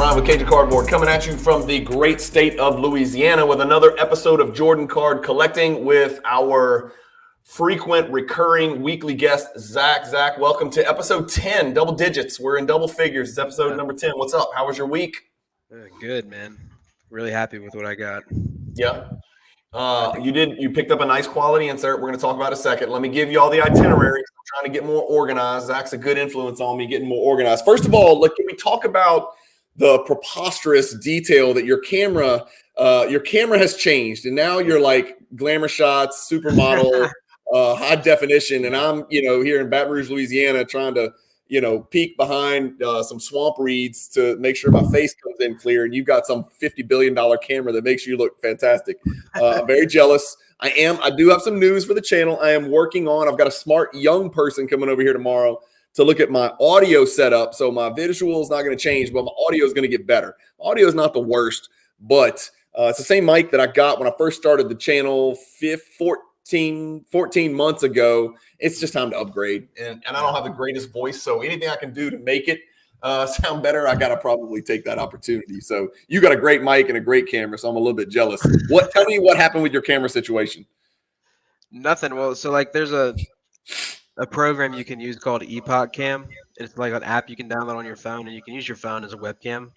Ryan with Cajun Cardboard, coming at you from the great state of Louisiana with another episode of Jordan Card Collecting with our frequent recurring weekly guest, Zach. Zach, welcome to episode 10, double digits. We're in double figures. It's episode number 10. What's up? How was your week? Good, man. Really happy with what I got. Yeah. You picked up a nice quality insert. We're going to talk about in a second. Let me give you all the itinerary. I'm trying to get more organized. Zach's a good influence on me getting more organized. First of all, can we talk about the preposterous detail that your camera has changed, and now you're like glamour shots, supermodel, high definition, and I'm here in Baton Rouge, Louisiana, trying to peek behind some swamp reeds to make sure my face comes in clear, and you've got some $50 billion camera that makes you look fantastic. I'm very jealous. I do have some news for the channel. I've got a smart young person coming over here tomorrow to look at my audio setup. So my visual is not going to change, but my audio is going to get better. Audio is not the worst, but it's the same mic that I got when I first started the channel 14 months ago. It's just time to upgrade. And I don't have the greatest voice, so anything I can do to make it sound better, I got to probably take that opportunity. So you got a great mic and a great camera, so I'm a little bit jealous. Tell me what happened with your camera situation. Nothing. Well, so there's a program you can use called Epoch Cam. It's like an app you can download on your phone, and you can use your phone as a webcam,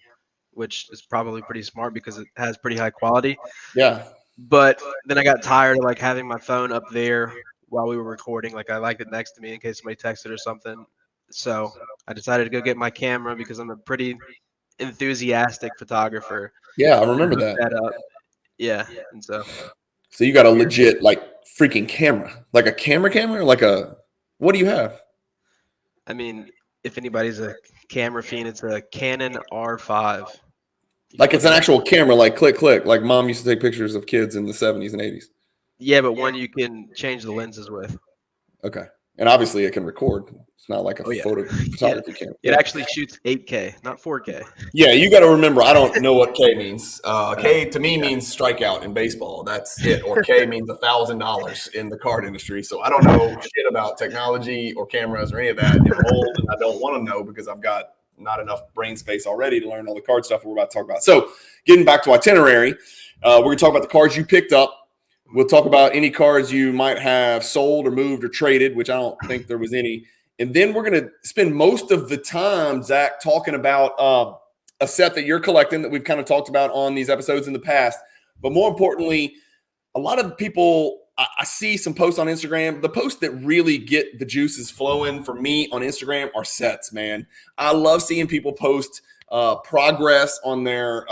which is probably pretty smart because it has pretty high quality. Yeah. But then I got tired of having my phone up there while we were recording. I liked it next to me in case somebody texted or something. So I decided to go get my camera because I'm a pretty enthusiastic photographer. Yeah, I remember that. Yeah, and so you got a legit freaking camera, like a camera, or what do you have? I mean, if anybody's a camera fiend, it's a Canon R5. It's an actual camera, click, like mom used to take pictures of kids in the 70s and 80s. Yeah, but one you can change the lenses with. Okay. And obviously it can record. It's not like a photography camera. It actually shoots 8K, not 4K. Yeah, you got to remember, I don't know what K means. K to me means strikeout in baseball. That's it. Or K means $1,000 in the card industry. So I don't know shit about technology or cameras or any of that. I'm old and I don't want to know because I've got not enough brain space already to learn all the card stuff we're about to talk about. So getting back to itinerary, we're going to talk about the cards you picked up. We'll talk about any cards you might have sold or moved or traded, which I don't think there was any. And then we're going to spend most of the time, Zach, talking about a set that you're collecting that we've kind of talked about on these episodes in the past. But more importantly, a lot of people, I see some posts on Instagram. The posts that really get the juices flowing for me on Instagram are sets, man. I love seeing people post progress on their,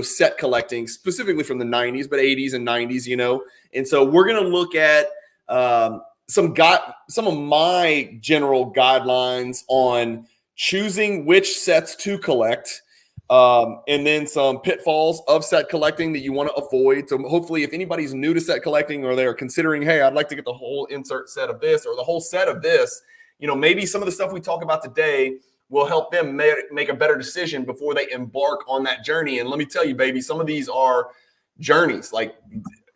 set collecting, specifically from the 90s, but 80s and 90s, And so we're going to look at some of my general guidelines on choosing which sets to collect, and then some pitfalls of set collecting that you want to avoid. So hopefully if anybody's new to set collecting or they're considering, hey, I'd like to get the whole insert set of this or the whole set of this, maybe some of the stuff we talk about today will help them make a better decision before they embark on that journey. And let me tell you, baby, some of these are journeys, like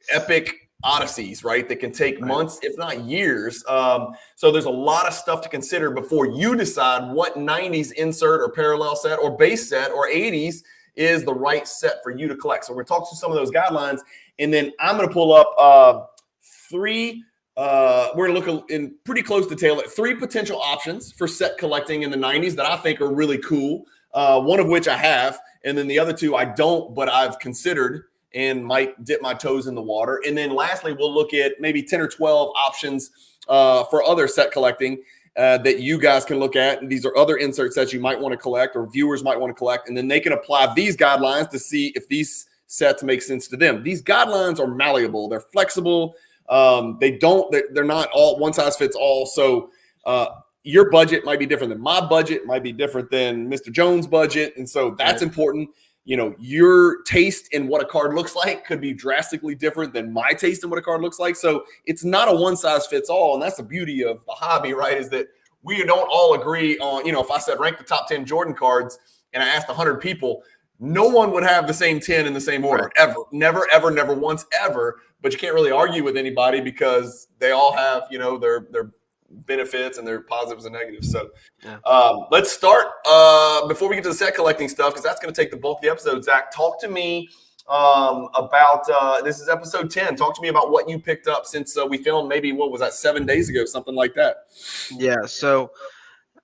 epic odysseys, right? That can take months, if not years. So there's a lot of stuff to consider before you decide what 90s insert or parallel set or base set or 80s is the right set for you to collect. So we're going to talk through some of those guidelines, and then I'm going to pull up three. We're going to look in pretty close detail at three potential options for set collecting in the 90s that I think are really cool. One of which I have, and then the other two I don't, but I've considered and might dip my toes in the water. And then lastly, we'll look at maybe 10 or 12 options for other set collecting that you guys can look at. And these are other insert sets you might want to collect or viewers might want to collect. And then they can apply these guidelines to see if these sets make sense to them. These guidelines are malleable. They're flexible. They're not all one size fits all. So your budget might be different than my budget, might be different than Mr. Jones' budget. And so that's important. Your taste in what a card looks like could be drastically different than my taste in what a card looks like. So it's not a one size fits all. And that's the beauty of the hobby, right? Is that we don't all agree on, if I said rank the top 10 Jordan cards and I asked 100 people, no one would have the same 10 in the same order ever. Never, ever, never once, ever. But you can't really argue with anybody because they all have, their benefits and their positives and negatives. So Yeah. let's start before we get to the set collecting stuff, because that's going to take the bulk of the episode. Zach, talk to me about this is episode 10. Talk to me about what you picked up since we filmed maybe, what was that, 7 days ago, something like that. Yeah. So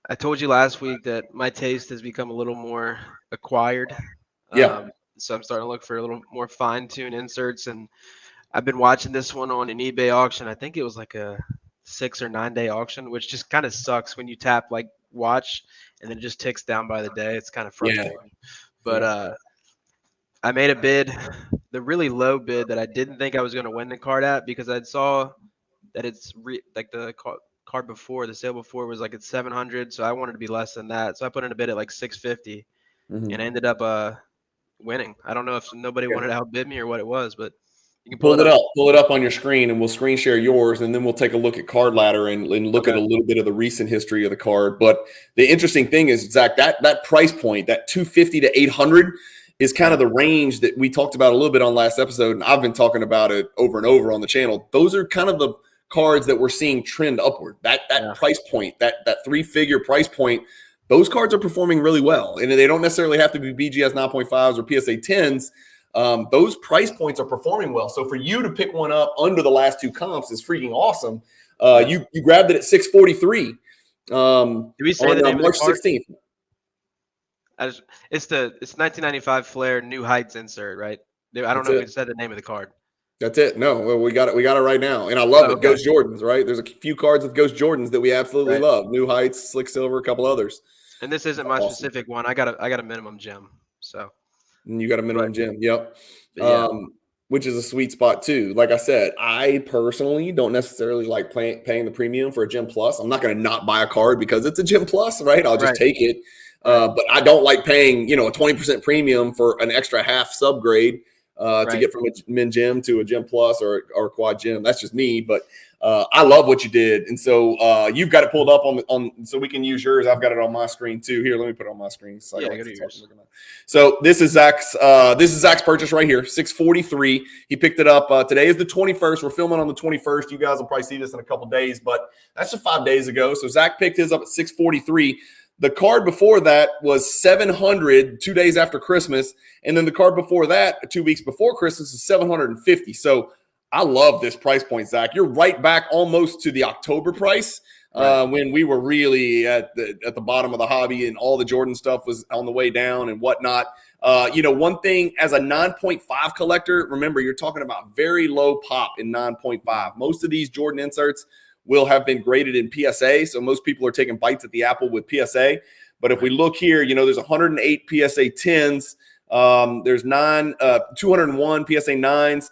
I told you last week that my taste has become a little more acquired. Yeah. So I'm starting to look for a little more fine-tuned inserts, and I've been watching this one on an eBay auction. I think it was like a 6 or 9 day auction, which just kind of sucks when you tap like watch and then it just ticks down by the day. It's kind of frustrating. But I made a bid, the really low bid that I didn't think I was going to win the card at, because I saw that it's like the card before, the sale before was like at 700, so I wanted to be less than that. So I put in a bid at like 650 and I ended up winning. I don't know if nobody wanted to outbid me or what it was, but you can pull it up. Pull it up on your screen, and we'll screen share yours, and then we'll take a look at Card Ladder and look at a little bit of the recent history of the card. But the interesting thing is, Zach, that price point, that 250 to 800, is kind of the range that we talked about a little bit on last episode, and I've been talking about it over and over on the channel. Those are kind of the cards that we're seeing trend upward. That price point, that 3-figure price point, those cards are performing really well, and they don't necessarily have to be BGS 9.5s or PSA 10s. Those price points are performing well. So for you to pick one up under the last two comps is freaking awesome. You grabbed it at 643. Did we say the name March of the card? 16th. It's 1995 Flair New Heights insert, right? I don't know if we said the name of the card. That's it. No, well, we got it right now, and I love it. Ghost Jordans, right? There's a few cards with Ghost Jordans that we absolutely love. New Heights, Slick Silver, a couple others. And this isn't my specific one. I got a minimum gem. So. And you got a minimum gem. Yep. Yeah. Which is a sweet spot too. Like I said, I personally don't necessarily like paying the premium for a Gem Plus. I'm not going to not buy a card because it's a Gem Plus, right? I'll just take it. But I don't like paying, a 20% premium for an extra half subgrade to get from a Min Gem to a Gem Plus or a Quad Gem. That's just me. But I love what you did. And so you've got it pulled up on so we can use yours. I've got it on my screen too. Here, let me put it on my screen. So go to yours. So this is Zach's purchase right here, 643. He picked it up. Today is the 21st. We're filming on the 21st. You guys will probably see this in a couple days, but that's just 5 days ago. So Zach picked his up at 643. The card before that was 700 2 days after Christmas. And then the card before that, 2 weeks before Christmas, is 750. So I love this price point, Zach. You're right back almost to the October price when we were really at the bottom of the hobby and all the Jordan stuff was on the way down and whatnot. One thing as a 9.5 collector, remember, you're talking about very low pop in 9.5. Most of these Jordan inserts will have been graded in PSA. So most people are taking bites at the apple with PSA. But if we look here, there's 108 PSA 10s. There's 201 PSA 9s.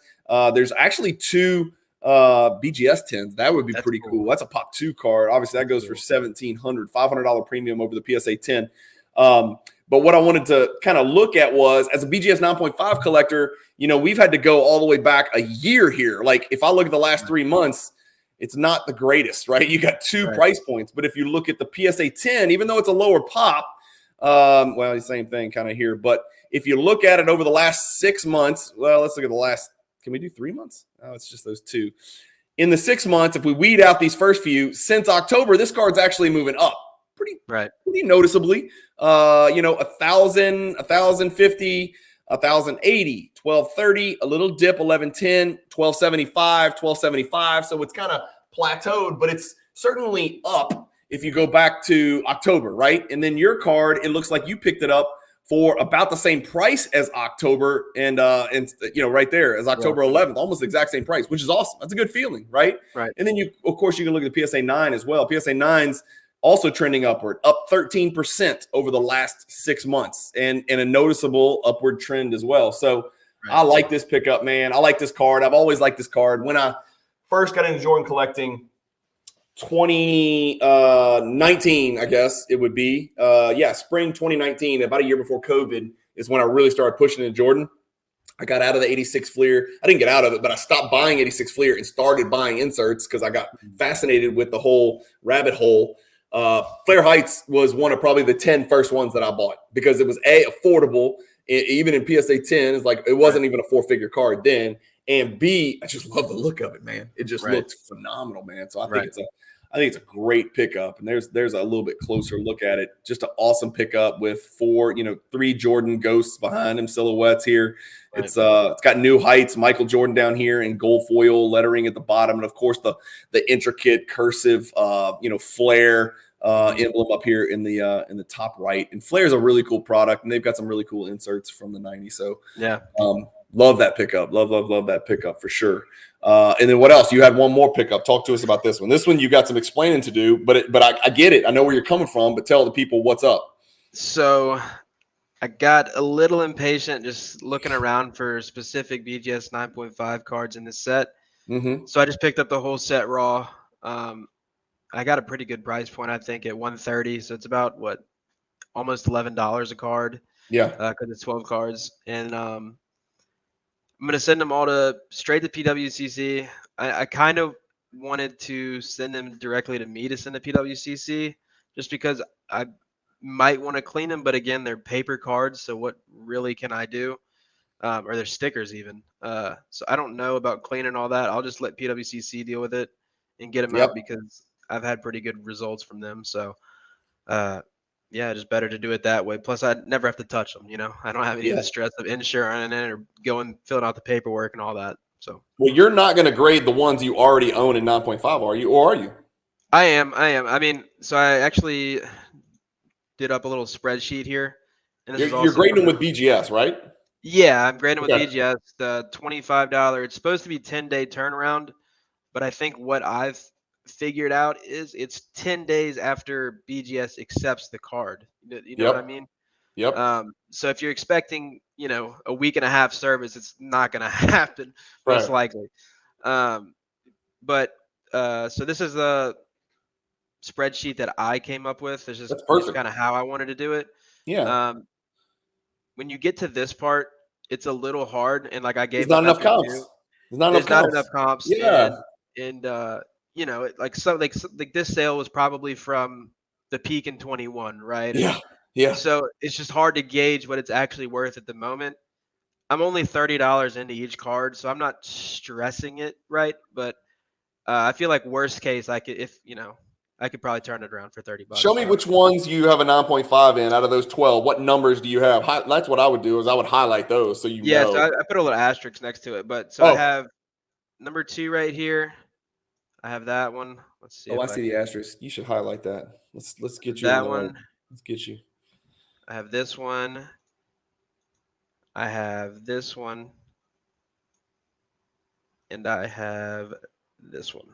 There's actually 2 BGS 10s. That would be pretty cool. That's a Pop 2 card. Obviously, that goes for $1,700, $500 premium over the PSA 10. But what I wanted to kind of look at was, as a BGS 9.5 collector, we've had to go all the way back a year here. Like, if I look at the last 3 months, it's not the greatest, right? You got 2 price points. But if you look at the PSA 10, even though it's a lower pop, the same thing kind of here. But if you look at it over the last 6 months, well, let's look at the last, can we do 3 months? Oh, it's just those 2. In the 6 months, if we weed out these first few, since October, this card's actually moving up pretty noticeably. 1,000, 1,050, 1,080, 1,230, a little dip, 1,110, 1,275, 1,275. So it's kind of plateaued, but it's certainly up if you go back to October, right? And then your card, it looks like you picked it up for about the same price as October and right there as October 11th, almost the exact same price, which is awesome. That's a good feeling, right? And then of course, you can look at the PSA 9 as well. PSA 9's also trending upward, up 13% over the last 6 months, and a noticeable upward trend as well. So I like this pickup, man. I like this card. I've always liked this card. When I first got into Jordan collecting, 2019, I guess it would be. Spring 2019, about a year before COVID, is when I really started pushing into Jordan. I got out of the 86 Fleer. I didn't get out of it, but I stopped buying 86 Fleer and started buying inserts because I got fascinated with the whole rabbit hole. Flair Heights was one of probably the 10 first ones that I bought because it was affordable. Even in PSA 10, it's like it wasn't even a 4-figure card then. And B, I just love the look of it, man. It just looked phenomenal, man. So I I think it's a great pickup, and there's a little bit closer look at it. Just an awesome pickup with 3 Jordan ghosts behind him, silhouettes here. Right. It's got new heights, Michael Jordan down here in gold foil lettering at the bottom, and of course the intricate cursive flare emblem up here in the top right. And Flair's a really cool product, and they've got some really cool inserts from the 90s. So yeah. Love that pickup. Love that pickup for sure. And then what else? You had one more pickup. Talk to us about this one. This one you got some explaining to do, but I get it. I know where you're coming from, but tell the people what's up. So I got a little impatient just looking around for specific BGS 9.5 cards in this set. Mm-hmm. So I just picked up the whole set raw. I got a pretty good price point, I think, at $130. So it's about almost $11 a card. Yeah. Because it's 12 cards, and I'm gonna send them all straight to PWCC. I kind of wanted to send them directly to me to send to PWCC, just because I might want to clean them. But again, they're paper cards, so what really can I do? Or they're stickers even. So I don't know about cleaning all that. I'll just let PWCC deal with it and get them out, because I've had pretty good results from them. So yeah, just better to do it that way. Plus, I never have to touch them. I don't have any of the stress of insurance or filling out the paperwork and all that. So, well, you're not going to grade the ones you already own in 9.5, are you? Or are you? I am. I mean, so I actually did up a little spreadsheet here. And you're grading them with BGS, right? Yeah, I'm grading with BGS. The $25. It's supposed to be 10-day turnaround, but I think what I've figured out is it's 10 days after BGS accepts the card. You know what I mean? Yep. So if you're expecting, a week and a half service, it's not going to happen most likely. But so this is a spreadsheet that I came up with. It's just kind of how I wanted to do it. Yeah. When you get to this part, it's a little hard, and like I gave There's not enough comps. There's not enough comps. Yeah. And like this sale was probably from the peak in 21, right? Yeah. So it's just hard to gauge what it's actually worth at the moment. I'm only $30 into each card, so I'm not stressing it, right? But I feel like worst case, I could probably turn it around for $30. Show me which ones you have a 9.5 in out of those 12. What numbers do you have? That's what I would do, is I would highlight those so you know. So I put a little asterisk next to it. But I have number 2 right here. I have that one. Let's see. I see the asterisk. You should highlight that. Let's get you that one. Let's get you. I have this one. I have this one. And I have this one.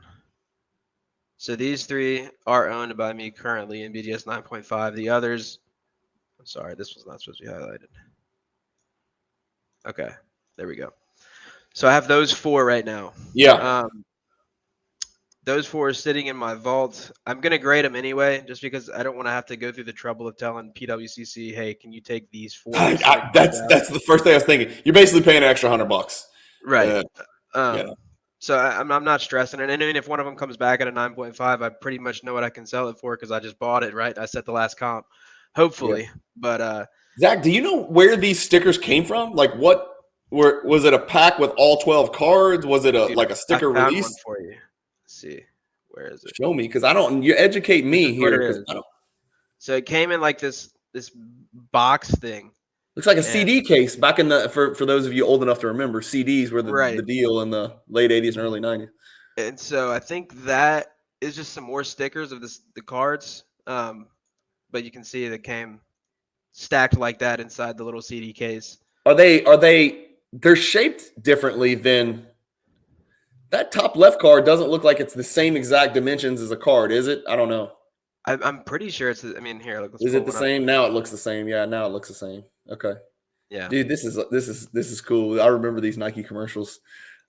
So these 3 are owned by me currently in BGS 9.5. The others, I'm sorry, this was not supposed to be highlighted. Okay, there we go. So I have those 4 right now. Yeah. Those 4 are sitting in my vault. I'm going to grade them anyway, just because I don't want to have to go through the trouble of telling PWCC, hey, can you take these 4? That's the first thing I was thinking. You're basically paying an extra $100. Right. So I'm not stressing it. And if one of them comes back at a 9.5, I pretty much know what I can sell it for, because I just bought it, right? I set the last comp, hopefully. Yeah. But Zach, do you know where these stickers came from? Like, was it a pack with all 12 cards? Was it a sticker release? One for you. Let's see, where is it? Show me, because I don't. You educate me here. So it came in like this box thing. Looks like a CD case back in for those of you old enough to remember, CDs were the deal in the late 80s and early 90s. And so I think that is just some more stickers of the cards. But you can see that came stacked like that inside the little CD case. They're shaped differently than that top left card. Doesn't look like it's the same exact dimensions as a card, is it? I don't know. I'm pretty sure it's. I mean, here. Is it the same? Now it looks the same. Yeah, now it looks the same. Okay. Yeah. Dude, this is cool. I remember these Nike commercials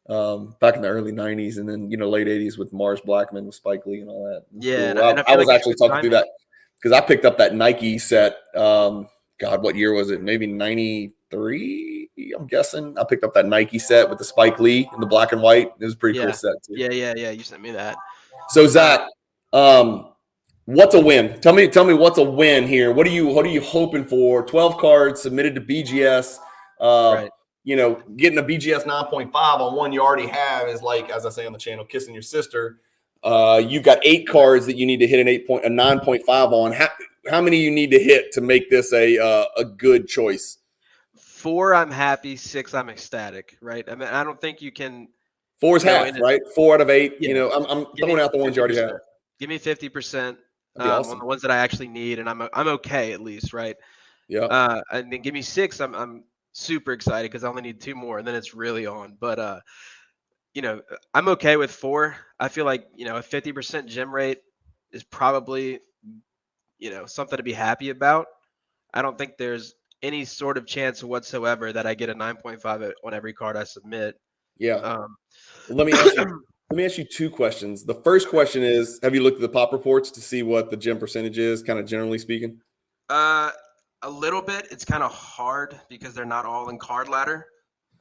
back in the early 90s, and then late 80s with Mars Blackman with Spike Lee and all that. Yeah. Cool. I was actually talking through that because I picked up that Nike set. God, what year was it? Maybe 93. I'm guessing. I picked up that Nike set with the Spike Lee in the black and white. It was a pretty cool set too. Yeah. You sent me that. So Zach, what's a win? Tell me what's a win here. What are you hoping for? 12 cards submitted to BGS. Getting a BGS 9.5 on one you already have is like, as I say on the channel, kissing your sister. You've got 8 cards that you need to hit a 9.5 on. How many you need to hit to make this a good choice? 4, I'm happy. 6, I'm ecstatic. Right? I mean, I don't think you can 4 is go half, in right? 4 out of 8. Yeah. You know, I'm Give me throwing out the ones you already 50%. have. Give me 50% That'd be on awesome. the ones that I actually need, and I'm okay at least, right? Yeah. And then give me 6. I'm super excited because I only need 2 more, and then it's really on. But I'm okay with 4. I feel like a 50% gem rate is probably something to be happy about. I don't think there's any sort of chance whatsoever that I get a 9.5 on every card I submit. Yeah. Um, Let me ask you 2 questions. The first question is, have you looked at the pop reports to see what the gem percentage is, kind of generally speaking? a little bit. It's kind of hard because they're not all in card ladder.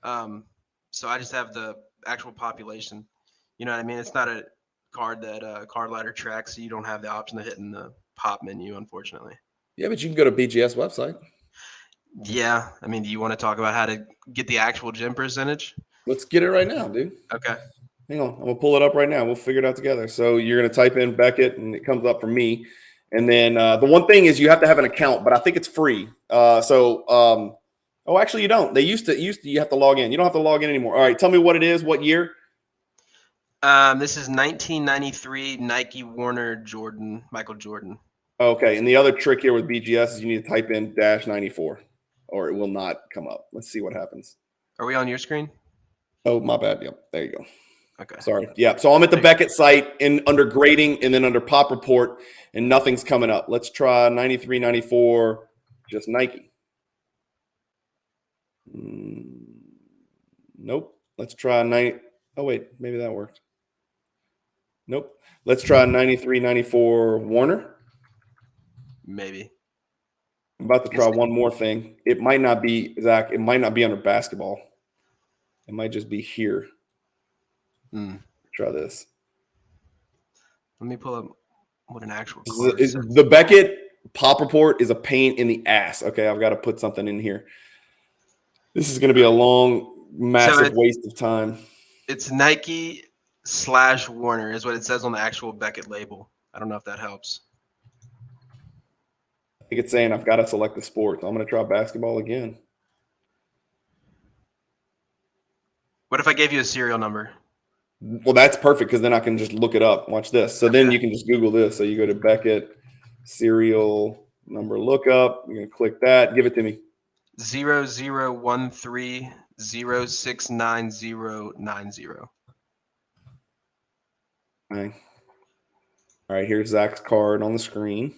So I just have the actual population. You know what I mean? It's not a card that card ladder tracks, so you don't have the option of hitting the pop menu, unfortunately. Yeah, but you can go to BGS website. Yeah, I mean, do you want to talk about how to get the actual gem percentage? Let's get it right now, dude. Okay. Hang on. I'm going to pull it up right now. We'll figure it out together. So you're going to type in Beckett, and it comes up for me. And then the one thing is you have to have an account, but I think it's free. Actually, you don't. They used to you have to log in. You don't have to log in anymore. All right, tell me what it is, what year? This is 1993 Nike Warner Jordan, Michael Jordan. Okay, and the other trick here with BGS is you need to type in -94, or it will not come up. Let's see what happens. Are we on your screen? Oh, my bad. Yep, there you go. Okay. Sorry. Yeah. So I'm at the Beckett site under grading and then under pop report, and nothing's coming up. Let's try 93, 94, just Nike. Nope. Let's try 90. Oh, wait. Maybe that worked. Nope. Let's try 93, 94 Warner. Maybe. I'm about to try one more thing. It might not be, Zach. It might not be under basketball. It might just be here. Try this. Let me pull up what an actual card is. The Beckett pop report is a pain in the ass. Okay, I've got to put something in here. This is going to be a long, massive waste of time. It's Nike/Warner is what it says on the actual Beckett label. I don't know if that helps. I think it's saying I've got to select the sport. I'm going to try basketball again. What if I gave you a serial number? Well, that's perfect because then I can just look it up. Watch this. So then you can just Google this. So you go to Beckett serial number lookup. You're going to click that. Give it to me. 0013069090. Okay. All right, here's Zach's card on the screen.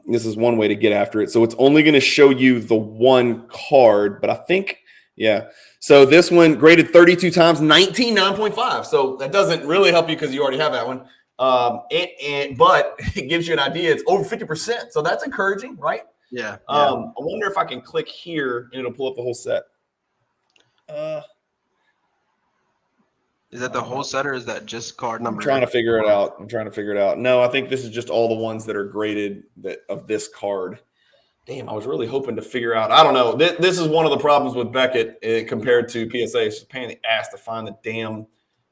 This is one way to get after it. So it's only going to show you the one card, but I think, yeah. So this one graded 32 times, 9.5. So that doesn't really help you because you already have that one. But it gives you an idea. It's over 50%. So that's encouraging, right? Yeah. I wonder if I can click here and it'll pull up the whole set. Is that the whole set or is that just card number? I'm trying to figure it out. No, I think this is just all the ones that are graded of this card. Damn, I was really hoping to figure out. I don't know. This is one of the problems with Beckett compared to PSA. It's just a pain in the ass to find the damn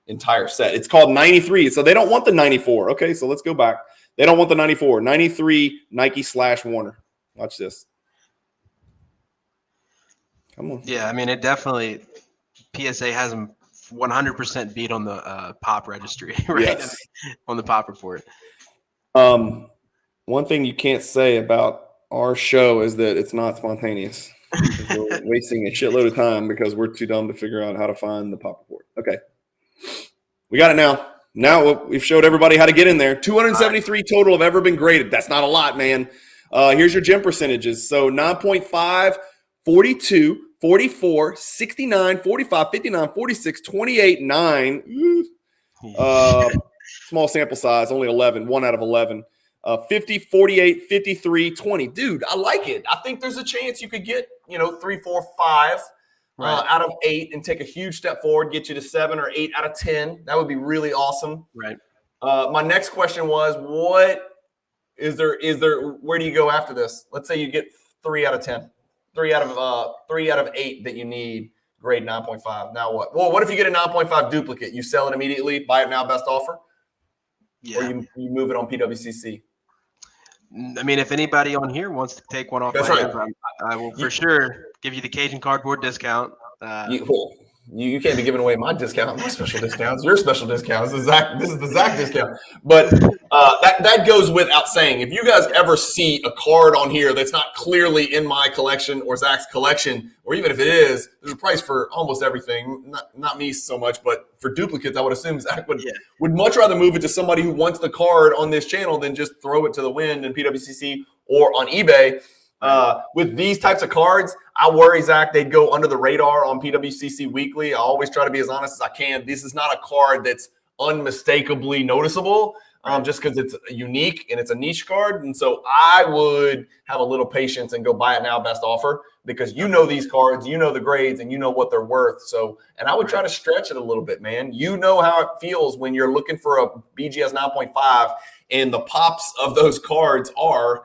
entire set. It's called 93, so they don't want the 94. Okay, so let's go back. They don't want the 94. 93 Nike/Warner. Watch this. Come on. Yeah, I mean, it definitely PSA has them 100% beat on the pop registry, right? Yes. On the pop report. One thing you can't say about our show is that it's not spontaneous. We're wasting a shitload of time because we're too dumb to figure out how to find the pop report. Okay. We got it now. Now we've showed everybody how to get in there. 273 total have ever been graded. That's not a lot, man. Here's your gem percentages. So 9.5, 42, 44, 69, 45, 59, 46, 28, 9. Small sample size, only 11, 1 out of 11. 50, 48, 53, 20. Dude, I like it. I think there's a chance you could get, 3, 4, 5 out of 8 and take a huge step forward, get you to 7 or 8 out of 10. That would be really awesome. Right. My next question was, where do you go after this? Let's say you get 3 out of 10, 3 out of 8 that you need grade 9.5. Now what? Well, what if you get a 9.5 duplicate? You sell it immediately, buy it now, best offer? Yeah. Or you move it on PWCC? I mean, if anybody on here wants to take one off That's my right. hands, I will for sure give you the Cajun cardboard discount. You can't be giving away my discount, my special discounts, your special discounts. This is the Zach discount. But that goes without saying. If you guys ever see a card on here that's not clearly in my collection or Zach's collection, or even if it is, there's a price for almost everything. Not me so much, but for duplicates, I would assume Zach would much rather move it to somebody who wants the card on this channel than just throw it to the wind in PWCC or on eBay. With these types of cards, I worry, Zach, they'd go under the radar on PWCC Weekly. I always try to be as honest as I can. This is not a card that's unmistakably noticeable just because it's unique and it's a niche card. And so I would have a little patience and go buy it now, best offer, because you know these cards, you know the grades, and you know what they're worth. So, and I would try to stretch it a little bit, man. You know how it feels when you're looking for a BGS 9.5 and the pops of those cards are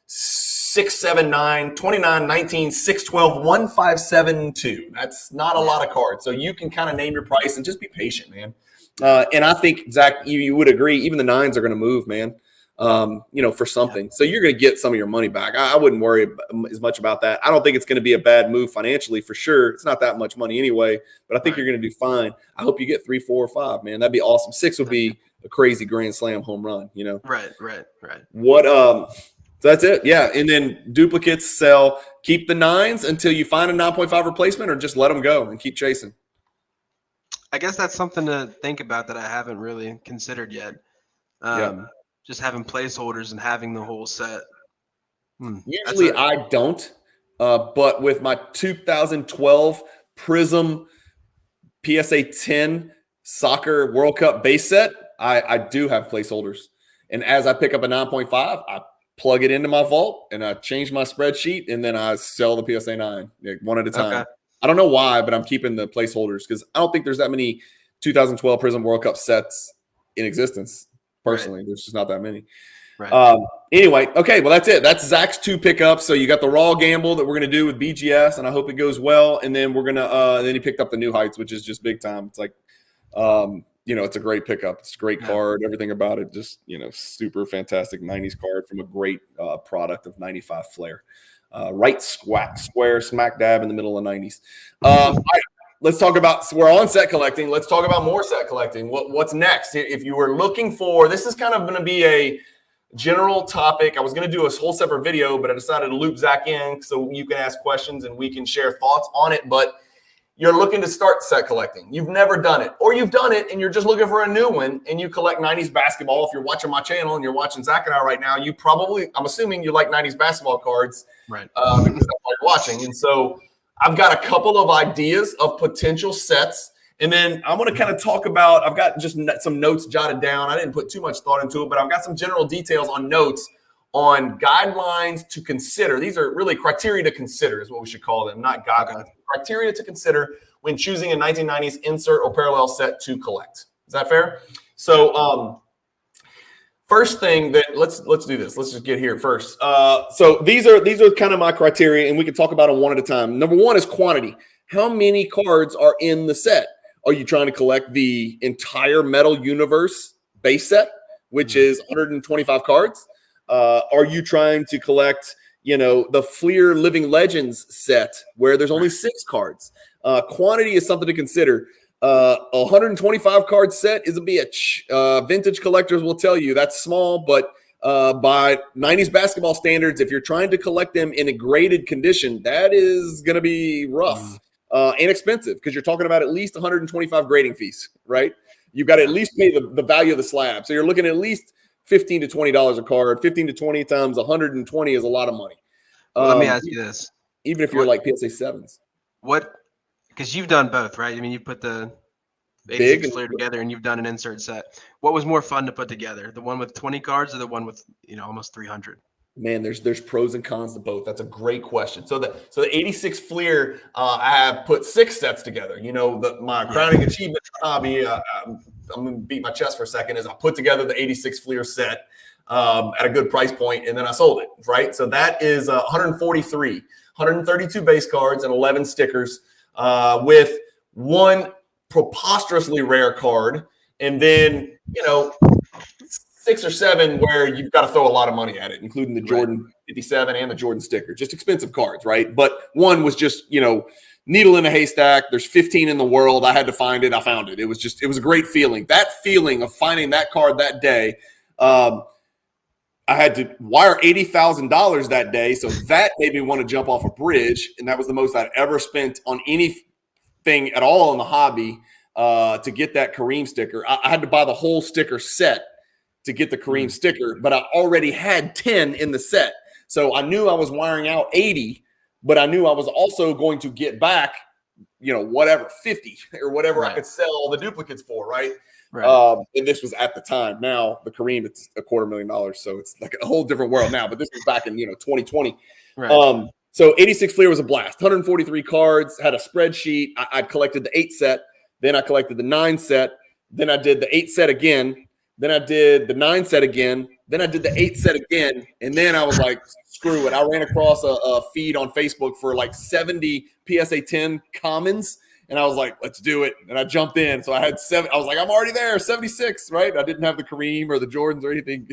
6, 7, 9, 29, 19, 6, 12, 1, 5, 7, 2. That's not a lot of cards. So you can kind of name your price and just be patient, man. And I think, Zach, you would agree, even the 9s are going to move, man, for something. So you're going to get some of your money back. I wouldn't worry as much about that. I don't think it's going to be a bad move financially for sure. It's not that much money anyway, but I think you're going to do fine. I hope you get 3, 4, or 5, man. That'd be awesome. 6 would be a crazy grand slam home run, Right. What So that's it. Yeah. And then duplicates sell. Keep the 9s until you find a 9.5 replacement, or just let them go and keep chasing. I guess that's something to think about that I haven't really considered yet. Just having placeholders and having the whole set. Usually I don't, but with my 2012 Prism PSA 10 Soccer World Cup base set, I do have placeholders. And as I pick up a 9.5, I plug it into my vault and I change my spreadsheet, and then I sell the PSA 9 one at a time. Okay. I don't know why, but I'm keeping the placeholders because I don't think there's that many 2012 Prism World Cup sets in existence. Personally, there's just not that many. Right. Anyway, okay, well, that's it. That's Zach's 2 pickups. So you got the raw gamble that we're going to do with BGS, and I hope it goes well. And then we're going to then he picked up the New Heights, which is just big time. It's like, it's a great pickup. It's a great card. Everything about it, just, super fantastic 90s card from a great product of 95 Flair. Right square smack dab in the middle of the 90s. All right, let's talk about, we're on set collecting. Let's talk about more set collecting. What's next? If you were looking for, this is kind of going to be a general topic. I was going to do a whole separate video, but I decided to loop Zach in so you can ask questions and we can share thoughts on it. But you're looking to start set collecting. You've never done it, or you've done it and you're just looking for a new one, and you collect 90s basketball. If you're watching my channel and you're watching Zach and I right now, I'm assuming you like 90s basketball cards, right? Because that's why you're watching. And so I've got a couple of ideas of potential sets, and then I'm going to kind of talk about, I've got just some notes jotted down. I didn't put too much thought into it, but I've got some general details on notes on guidelines to consider. These are really criteria to consider is what we should call them, not guidelines. Criteria to consider when choosing a 1990s insert or parallel set to collect. Is that fair? So first thing that let's do this. Let's just get here first. So these are kind of my criteria, and we can talk about them one at a time. Number one is quantity. How many cards are in the set? Are you trying to collect the entire Metal Universe base set, which is 125 cards? Are you trying to collect, the Fleer Living Legends set where there's only 6 cards? Quantity is something to consider. 125 card set is a bitch. Vintage collectors will tell you that's small, but by 90s basketball standards, if you're trying to collect them in a graded condition, that is going to be rough and expensive, because you're talking about at least 125 grading fees, right? You've got to at least pay the value of the slab. So you're looking at least $15 to $20 a card. 15 to 20 times 120 is a lot of money. Well, let me ask you this. Even if you're like PSA 7s. Because you've done both, right? I mean, you put the 86 Flair together and you've done an insert set. What was more fun to put together? The one with 20 cards or the one with, almost 300? Man, there's pros and cons to both. That's a great question. So the 86 Fleer, I have put 6 sets together. My crowning achievement hobby, I'm going to beat my chest for a second, is I put together the 86 Fleer set at a good price point, and then I sold it, right? So that is 143. 132 base cards and 11 stickers, with one preposterously rare card, and then 6 or 7 where you've got to throw a lot of money at it, including the Jordan 57 and the Jordan sticker. Just expensive cards, right? But one was just, needle in a haystack. There's 15 in the world. I had to find it. I found it. It was a great feeling. That feeling of finding that card that day. I had to wire $80,000 that day. So that made me want to jump off a bridge. And that was the most I'd ever spent on anything at all in the hobby to get that Kareem sticker. I had to buy the whole sticker set to get the Kareem sticker, but I already had 10 in the set. So I knew I was wiring out 80, but I knew I was also going to get back, 50 or whatever I could sell the duplicates for, right? And this was at the time. Now the Kareem, it's $250,000, so it's like a whole different world now. But this was back in 2020. So 86 Fleer was a blast. 143 cards. Had a spreadsheet. I collected the 8 set. Then I collected the 9 set. Then I did the 8 set again. Then I did the 9 set again. Then I did the 8 set again. And then I was like, screw it. I ran across a feed on Facebook for like 70 PSA 10 commons. And I was like, let's do it. And I jumped in. So I had 7. I was like, I'm already there, 76, right? I didn't have the Kareem or the Jordans or anything.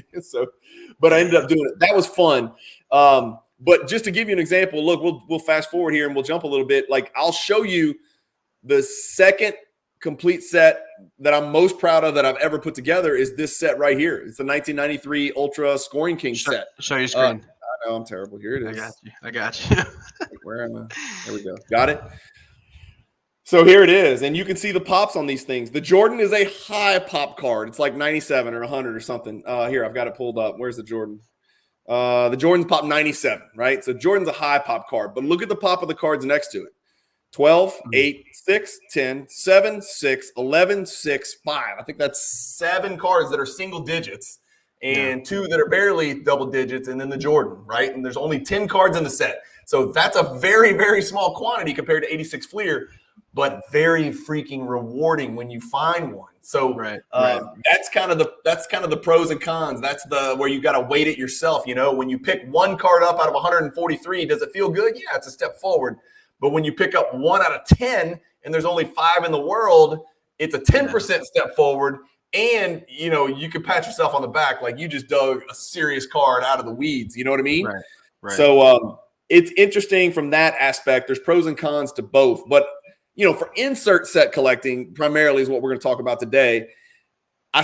But I ended up doing it. That was fun. But just to give you an example, look, we'll fast forward here and we'll jump a little bit. Like, I'll show you the second complete set that I'm most proud of that I've ever put together is this set right here. It's the 1993 Ultra Scoring King set. Show your screen. I know I'm terrible. Here it is. I got you. Where am I? There we go. Got it. So here it is. And you can see the pops on these things. The Jordan is a high pop card. It's like 97 or 100 or something. Here, I've got it pulled up. Where's the Jordan? The Jordan's pop 97, right? So Jordan's a high pop card. But look at the pop of the cards next to it. 12, 8, 6, 10, 7, 6, 11, 6, 5. I think that's 7 cards that are single digits and 2 that are barely double digits, and then the Jordan, right? And there's only 10 cards in the set. So that's a very, very small quantity compared to 86 Fleer, but very freaking rewarding when you find one. So that's kind of the pros and cons. That's where you got to weight it yourself. When you pick one card up out of 143, does it feel good? Yeah, it's a step forward. But when you pick up 1 out of 10 and there's only 5 in the world, it's a 10% step forward. And, you can pat yourself on the back like you just dug a serious card out of the weeds. You know what I mean? Right. So it's interesting from that aspect. There's pros and cons to both. But, for insert set collecting primarily is what we're going to talk about today.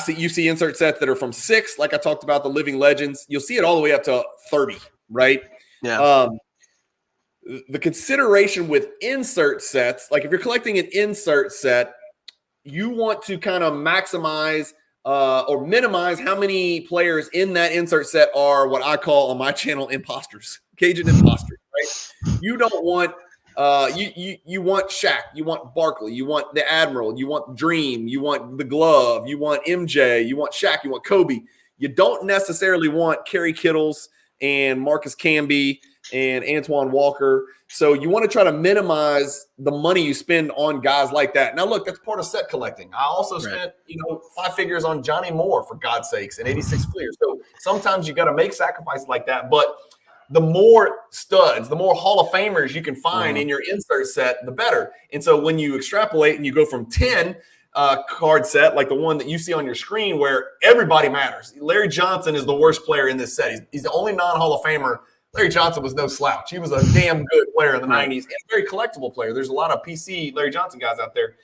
You see insert sets that are from 6, like I talked about, the Living Legends. You'll see it all the way up to 30, right? Yeah. The consideration with insert sets, like if you're collecting an insert set, you want to kind of maximize or minimize how many players in that insert set are what I call on my channel imposters, Cajun imposters, right? You don't want you want Shaq, you want Barkley, you want the Admiral, you want Dream, you want the Glove, you want MJ, you want Shaq, you want Kobe. You don't necessarily want Kerry Kittles and Marcus Camby and Antoine Walker. So you want to try to minimize the money you spend on guys like that. Now, look, that's part of set collecting. I also spent, 5 figures on Johnny Moore, for God's sakes, and 86 Fleer. So sometimes you got to make sacrifices like that. But the more studs, the more Hall of Famers you can find in your insert set, the better. And so when you extrapolate and you go from 10 card set, like the one that you see on your screen where everybody matters. Larry Johnson is the worst player in this set. He's the only non-Hall of Famer. Larry Johnson was no slouch. He was a damn good player in the 90s and a very collectible player. There's a lot of PC Larry Johnson guys out there.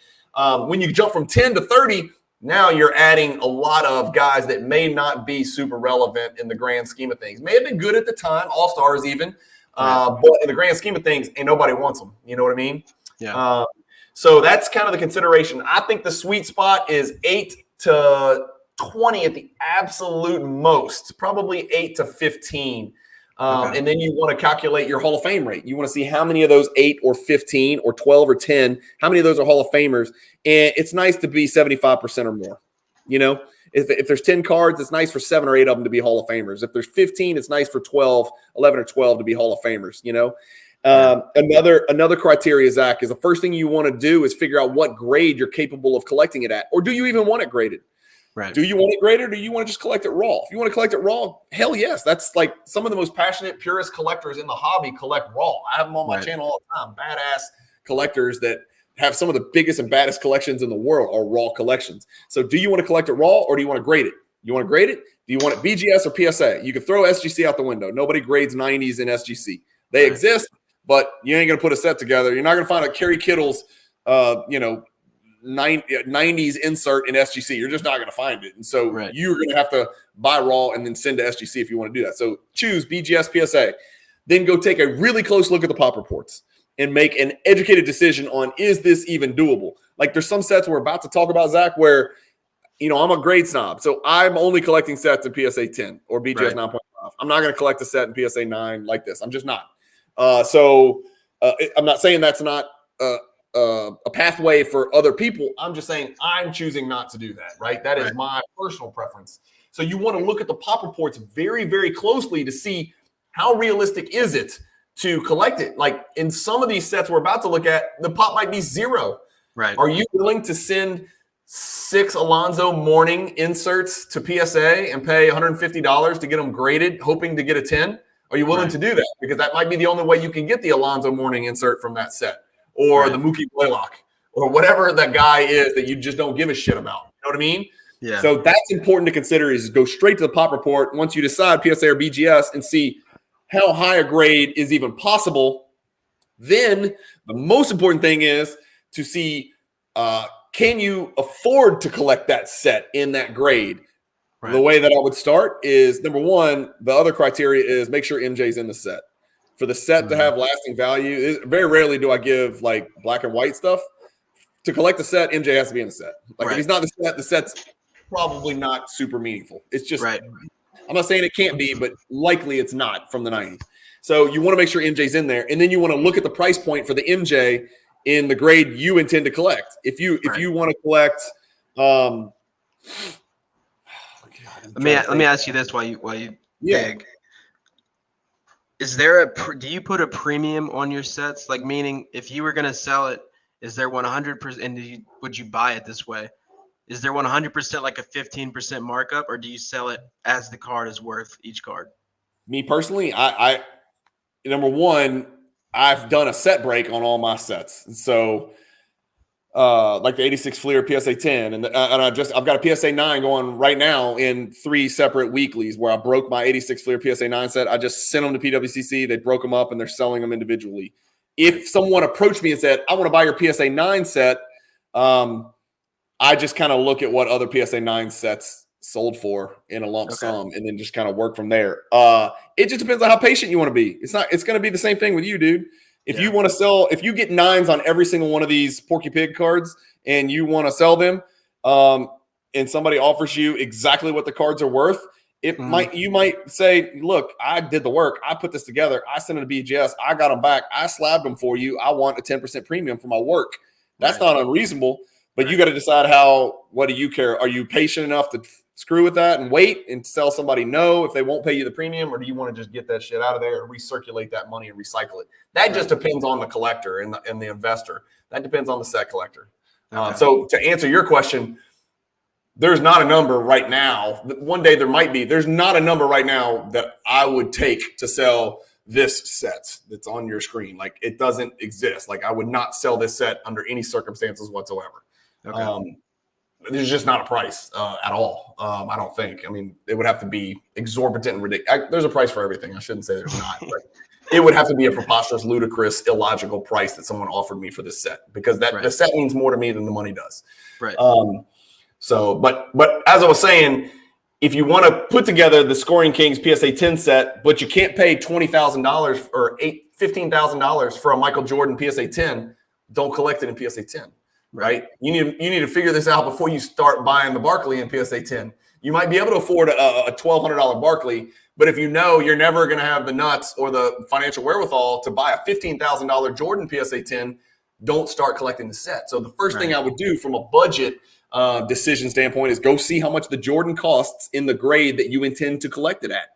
When you jump from 10 to 30, now you're adding a lot of guys that may not be super relevant in the grand scheme of things. May have been good at the time, all-stars even, but in the grand scheme of things, ain't nobody wants them. You know what I mean? Yeah. So that's kind of the consideration. I think the sweet spot is 8 to 20 at the absolute most, probably 8 to 15. And then you want to calculate your Hall of Fame rate. You want to see how many of those 8 or 15 or 12 or 10, how many of those are Hall of Famers. And it's nice to be 75% or more. If there's 10 cards, it's nice for 7 or 8 of them to be Hall of Famers. If there's 15, it's nice for 11 or 12 to be Hall of Famers, Another criteria, Zach, is the first thing you want to do is figure out what grade you're capable of collecting it at. Or do you even want it graded? Right. Do you want it graded, or do you want to just collect it raw? If you want to collect it raw, hell yes. That's like some of the most passionate, purest collectors in the hobby collect raw. I have them on my channel all the time. Badass collectors that have some of the biggest and baddest collections in the world are raw collections. So do you want to collect it raw, or do you want to grade it? You want to grade it? Do you want it BGS or PSA? You can throw SGC out the window. Nobody grades 90s in SGC. They exist, but you ain't going to put a set together. You're not going to find a Kerry Kittle's, 90s insert in SGC. You're just not going to find it. And so you're going to have to buy raw and then send to SGC if you want to do that. So choose BGS, PSA. Then go take a really close look at the pop reports and make an educated decision on, is this even doable? Like there's some sets we're about to talk about, Zach, where, I'm a grade snob. So I'm only collecting sets in PSA 10 or BGS 9.5. I'm not going to collect a set in PSA 9 like this. I'm just not. I'm not saying that's not a pathway for other people. I'm just saying I'm choosing not to do that, right? That is my personal preference. So you want to look at the pop reports very, very closely to see how realistic is it to collect it. Like in some of these sets we're about to look at, the pop might be 0. Right. Are you willing to send 6 Alonzo Mourning inserts to PSA and pay $150 to get them graded, hoping to get a 10? Are you willing to do that? Because that might be the only way you can get the Alonzo Mourning insert from that set, or the Mookie Blaylock, or whatever that guy is that you just don't give a shit about. You know what I mean? Yeah. So that's important to consider, is go straight to the pop report once you decide PSA or BGS and see how high a grade is even possible. Then the most important thing is to see, can you afford to collect that set in that grade? Right. The way that I would start is, number one, the other criteria is make sure MJ's in the set. For the set to have lasting value, very rarely do I give like black and white stuff. To collect the set, MJ has to be in the set. Like if he's not in the set's probably not super meaningful. It's just, I'm not saying it can't be, but likely it's not from the 90s. So you want to make sure MJ's in there, and then you want to look at the price point for the MJ in the grade you intend to collect. If you want to collect, let me ask you this while you dig. Is there do you put a premium on your sets? Like, meaning if you were going to sell it, is there 100%, and would you buy it this way? Is there 100% like a 15% markup, or do you sell it as the card is worth each card? Me personally, I number one, I've done a set break on all my sets. And so like the 86 Fleer PSA 10, and I've got a PSA 9 going right now in 3 separate weeklies where I broke my 86 Fleer PSA 9 set. I just sent them to PWCC. They broke them up and they're selling them individually. If someone approached me and said, I want to buy your PSA 9 set, I just kind of look at what other PSA 9 sets sold for in a lump sum and then just kind of work from there. It just depends on how patient you want to be. It's going to be the same thing with you, dude. If you want to sell, if you get 9s on every single one of these Porky Pig cards and you want to sell them, and somebody offers you exactly what the cards are worth, you might say, look, I did the work. I put this together. I sent it to BGS. I got them back. I slabbed them for you. I want a 10% premium for my work. That's not unreasonable, but you got to decide what do you care? Are you patient enough to screw with that and wait and tell somebody no if they won't pay you the premium, or do you want to just get that shit out of there and recirculate that money and recycle it? That just depends on the collector and the investor. That depends on the set collector. So to answer your question, there's not a number right now. One day there might be. There's not a number right now that I would take to sell this set that's on your screen. Like, it doesn't exist. Like, I would not sell this set under any circumstances whatsoever. There's just not a price at all. I don't think. I mean, it would have to be exorbitant and ridiculous. There's a price for everything. I shouldn't say there's not. But it would have to be a preposterous, ludicrous, illogical price that someone offered me for this set, because the set means more to me than the money does. Right. But as I was saying, if you want to put together the Scoring Kings PSA 10 set, but you can't pay $20,000 or $15,000 for a Michael Jordan PSA 10, don't collect it in PSA 10. Right? You need to figure this out before you start buying the Barkley in PSA 10. You might be able to afford a $1,200 Barkley, but if you know you're never going to have the nuts or the financial wherewithal to buy a $15,000 Jordan PSA 10, don't start collecting the set. So the first thing I would do from a budget decision standpoint is go see how much the Jordan costs in the grade that you intend to collect it at.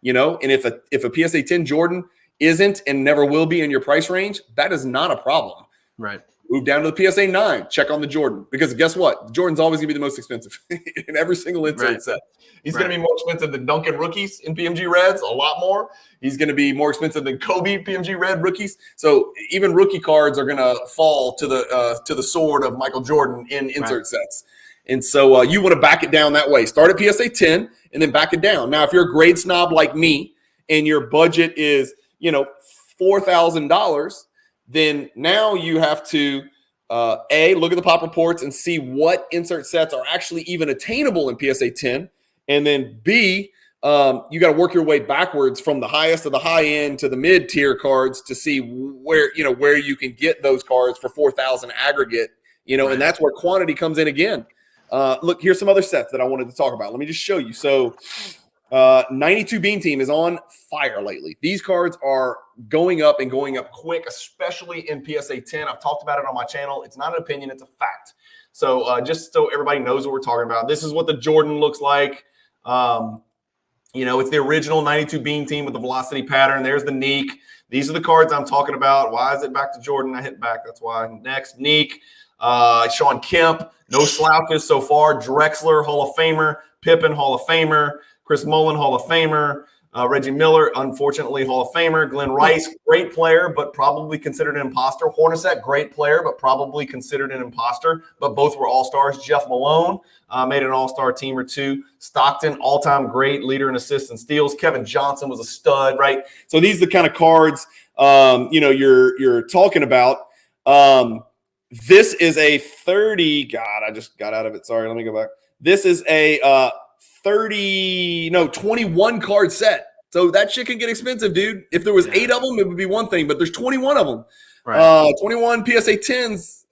And if a PSA 10 Jordan isn't and never will be in your price range, that is not a problem. Right. Move down to the PSA 9. Check on the Jordan. Because guess what? The Jordan's always going to be the most expensive in every single insert set. He's going to be more expensive than Duncan rookies in PMG Reds, a lot more. He's going to be more expensive than Kobe PMG Red rookies. So even rookie cards are going to fall to the sword of Michael Jordan in insert sets. And so you want to back it down that way. Start at PSA 10 and then back it down. Now, if you're a grade snob like me and your budget is, $4,000, then now you have to, look at the pop reports and see what insert sets are actually even attainable in PSA 10. And then B, you got to work your way backwards from the highest of the high end to the mid tier cards to see where you can get those cards for 4,000 aggregate, and that's where quantity comes in again. Look, here's some other sets that I wanted to talk about. Let me just show you. So 92 Beam Team is on fire lately. These cards are going up and going up quick, especially in PSA 10. I've talked about it on my channel. It's not an opinion, it's a fact. So just so everybody knows what we're talking about, this is what the Jordan looks like. It's the original 92 Beam Team with the velocity pattern. There's the Neek. These are the cards I'm talking about. Why is it back to Jordan? I hit back. That's why. Next, Neek. Sean Kemp. No slouches so far. Drexler, Hall of Famer. Pippen, Hall of Famer. Chris Mullin, Hall of Famer. Reggie Miller, unfortunately, Hall of Famer. Glenn Rice, great player, but probably considered an imposter. Hornacek, great player, but probably considered an imposter. But both were all-stars. Jeff Malone made an all-star team or two. Stockton, all-time great, leader in assists and steals. Kevin Johnson was a stud, right? So these are the kind of cards, you're talking about. This is a 30. God, I just got out of it. Sorry, let me go back. This is a 21 card set. So that shit can get expensive, dude. If there was 8 of them, it would be one thing, but there's 21 of them. Right. 21 PSA 10s.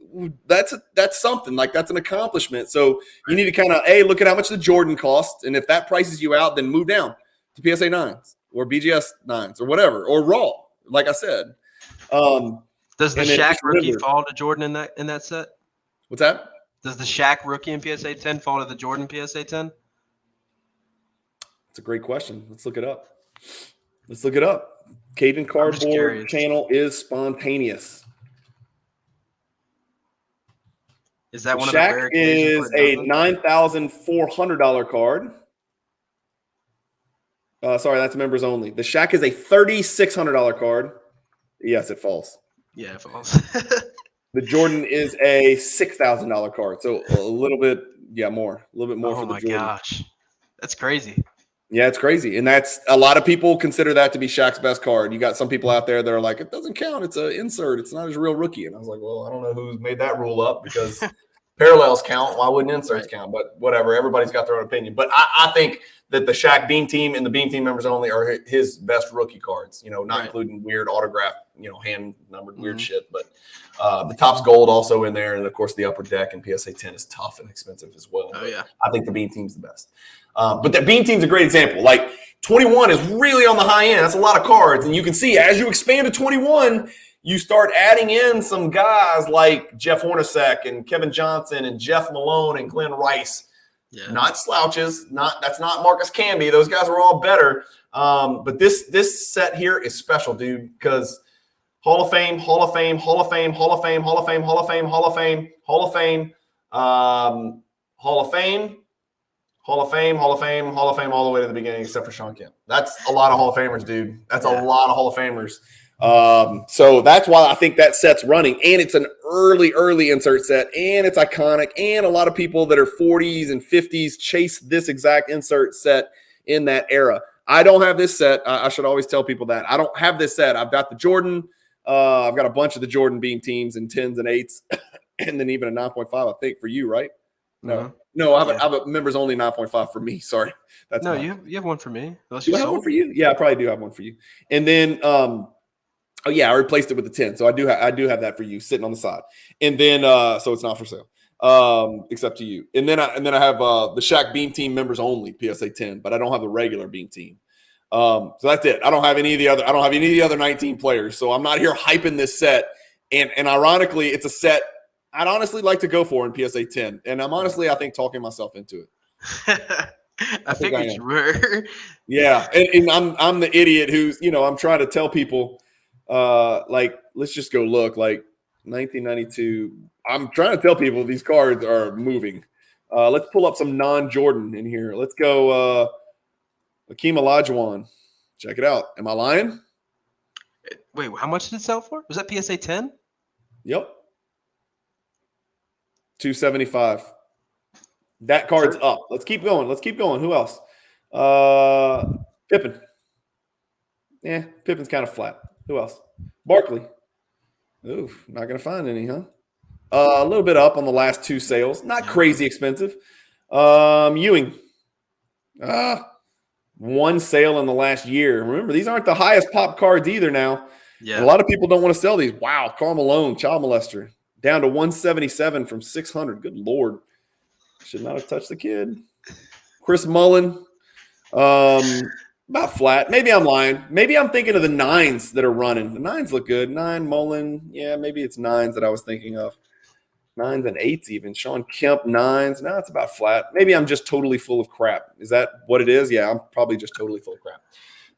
That's something. Like, that's an accomplishment. So you need to kind of look at how much the Jordan costs, and if that prices you out, then move down to PSA 9s or BGS 9s or whatever, or Raw. Like I said. Does the Shaq rookie fall to Jordan in that set? What's that? Does the Shaq rookie in PSA 10 fall to the Jordan PSA 10? That's a great question. Let's look it up. Cajun Cardboard channel is spontaneous. Is that one Shaq of the is a $9,400 card. Sorry, that's members only. The Shaq is a $3,600 card. Yes, it falls. Yeah, it falls. The Jordan is a $6,000 card. So a little bit more for the Jordan. Oh my gosh. That's crazy. Yeah, it's crazy. And that's a lot of people consider that to be Shaq's best card. You got some people out there that are like, it doesn't count. It's an insert. It's not his real rookie. And I was like, well, I don't know who's made that rule up because parallels count. Why wouldn't inserts count? But whatever. Everybody's got their own opinion. But I think that the Shaq Beam Team and the Beam Team members only are his best rookie cards, not including weird autograph, hand numbered weird shit. But the top's gold also in there. And of course, the upper deck and PSA 10 is tough and expensive as well. Oh, yeah. I think the Beam Team's the best. But the Beam Team's a great example. Like 21 is really on the high end. That's a lot of cards. And you can see as you expand to 21, you start adding in some guys like Jeff Hornacek and Kevin Johnson and Jeff Malone and Glenn Rice. Yeah. Not slouches. That's not Marcus Camby. Those guys are all better. But this set here is special, dude, because Hall of Fame, Hall of Fame, Hall of Fame, Hall of Fame, Hall of Fame, Hall of Fame, Hall of Fame, Hall of Fame, Hall of Fame. Hall of Fame, Hall of Fame, Hall of Fame, all the way to the beginning, except for Sean Kemp. That's a lot of Hall of Famers, dude. That's a lot of Hall of Famers. So that's why I think that set's running. And it's an early insert set, and it's iconic. And a lot of people that are 40s and 50s chase this exact insert set in that era. I don't have this set. I should always tell people that. I don't have this set. I've got the Jordan. I've got a bunch of the Jordan Beam Teams in 10s and 8s, and then even a 9.5, I think, for you, right? No, I have a members only 9.5 for me. Sorry. That's you have one for me. Do I have one for you? Yeah, I probably do have one for you. And then I replaced it with the 10. So I do have that for you sitting on the side. And then so it's not for sale. Except to you. And then I have the Shaq Beam Team members only PSA 10, but I don't have the regular Beam Team. So that's it. I don't have any of the other 19 players. So I'm not here hyping this set. And ironically, it's a set I'd honestly like to go for in PSA 10. And I think talking myself into it. I figured you were. Yeah. And I'm the idiot who's, I'm trying to tell people, let's just go look. Like, 1992. I'm trying to tell people these cards are moving. Let's pull up some non-Jordan in here. Let's go Hakeem Olajuwon. Check it out. Am I lying? Wait, how much did it sell for? Was that PSA 10? Yep. 275. That card's up. Let's keep going. Who else? Pippen. Yeah, Pippen's kind of flat. Who else? Barkley. Oof, not going to find any, huh? A little bit up on the last two sales. Not crazy expensive. Ewing. One sale in the last year. Remember, these aren't the highest pop cards either now. Yeah. And a lot of people don't want to sell these. Wow, Karl Malone, child molester, down to 177 from 600. Good Lord. Should not have touched the kid. Chris Mullin. About flat. Maybe I'm lying. Maybe I'm thinking of the 9s that are running. The 9s look good. 9, Mullen. Yeah, maybe it's 9s that I was thinking of. 9s and 8s even. Sean Kemp, 9s. No, it's about flat. Maybe I'm just totally full of crap. Is that what it is? Yeah, I'm probably just totally full of crap.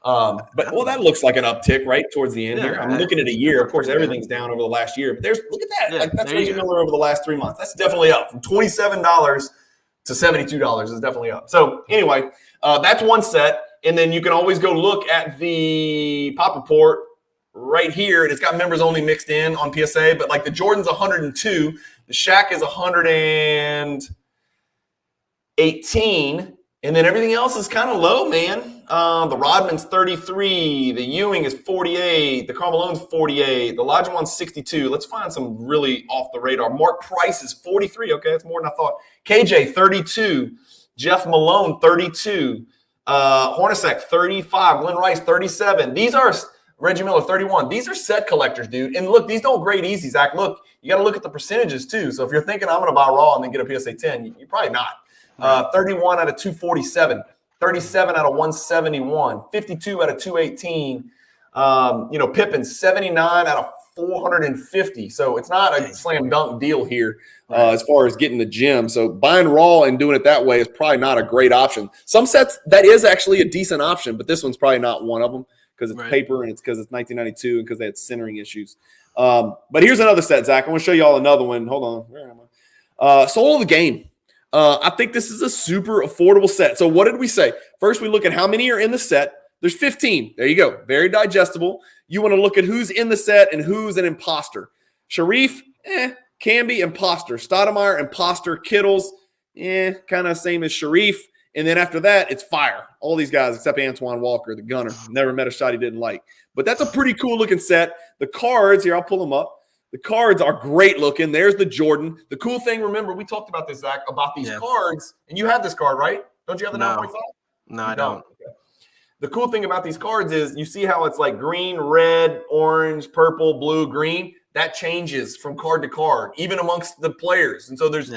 But that looks like an uptick right towards the end here. I'm looking at a year. Of course, everything's down over the last year. But look at that. Yeah, that's Reggie Miller over the last 3 months. That's definitely up from $27 to $72 is definitely up. So anyway, that's one set. And then you can always go look at the pop report right here. And it's got members only mixed in on PSA. But like the Jordan's 102. The Shaq is 118. And then everything else is kind of low, man. The Rodman's 33. The Ewing is 48. The Karl Malone's 48. The Olajuwon's 62. Let's find some really off the radar. Mark Price is 43. Okay, that's more than I thought. KJ, 32. Jeff Malone, 32. Hornacek, 35. Glenn Rice, 37. These are Reggie Miller, 31. These are set collectors, dude. And look, these don't grade easy, Zach. Look, you got to look at the percentages, too. So if you're thinking I'm going to buy raw and then get a PSA 10, you're probably not. 31 out of 247, 37 out of 171, 52 out of 218. Pippen, 79 out of 450. So it's not a slam dunk deal here as far as getting the gem. So buying raw and doing it that way is probably not a great option. Some sets, that is actually a decent option, but this one's probably not one of them because it's paper and it's because it's 1992 and because they had centering issues. But here's another set, Zach. I want to show you all another one. Hold on. Where am I? Soul of the Game. I think this is a super affordable set. So what did we say? First, we look at how many are in the set. There's 15. There you go. Very digestible. You want to look at who's in the set and who's an imposter. Sharif, Camby, imposter. Stoudemire, imposter. Kittles, kind of same as Sharif. And then after that, it's fire. All these guys except Antoine Walker, the gunner. Never met a shot he didn't like. But that's a pretty cool looking set. The cards, here, I'll pull them up. The cards are great looking. There's the Jordan. The cool thing, remember, we talked about this, Zach, about these cards. And you have this card, right? Don't you have the 9.5? No, I don't. Okay. The cool thing about these cards is you see how it's like green, red, orange, purple, blue, green. That changes from card to card, even amongst the players. And so there's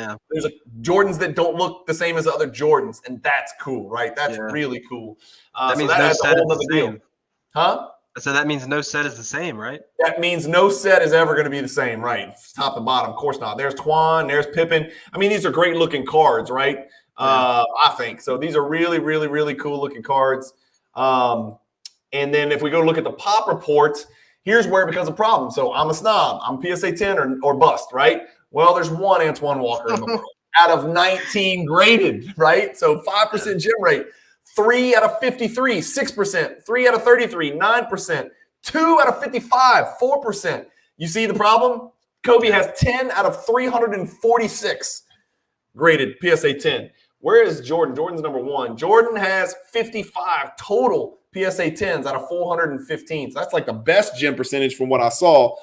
Jordans that don't look the same as other Jordans, and that's cool, right? That's really cool. That means so that no adds a set whole is other the deal. same. Huh? So that means no set is the same, right? That means no set is ever going to be the same, right? Top to bottom, of course not. There's Twan, there's Pippen. I mean, these are great looking cards, right? I think so. These are really, really, really cool looking cards. And then if we go look at the pop reports, here's where it becomes a problem. So I'm a snob. I'm PSA 10 or bust, right? Well, there's one Antoine Walker in the world out of 19 graded, right? So 5% gem rate. 3 out of 53, 6%. 3 out of 33, 9%. 2 out of 55, 4%. You see the problem? Kobe has 10 out of 346 graded PSA 10. Where is Jordan? Jordan's number 1. Jordan has 55 total PSA 10s out of 415. So that's like the best gem percentage from what I saw.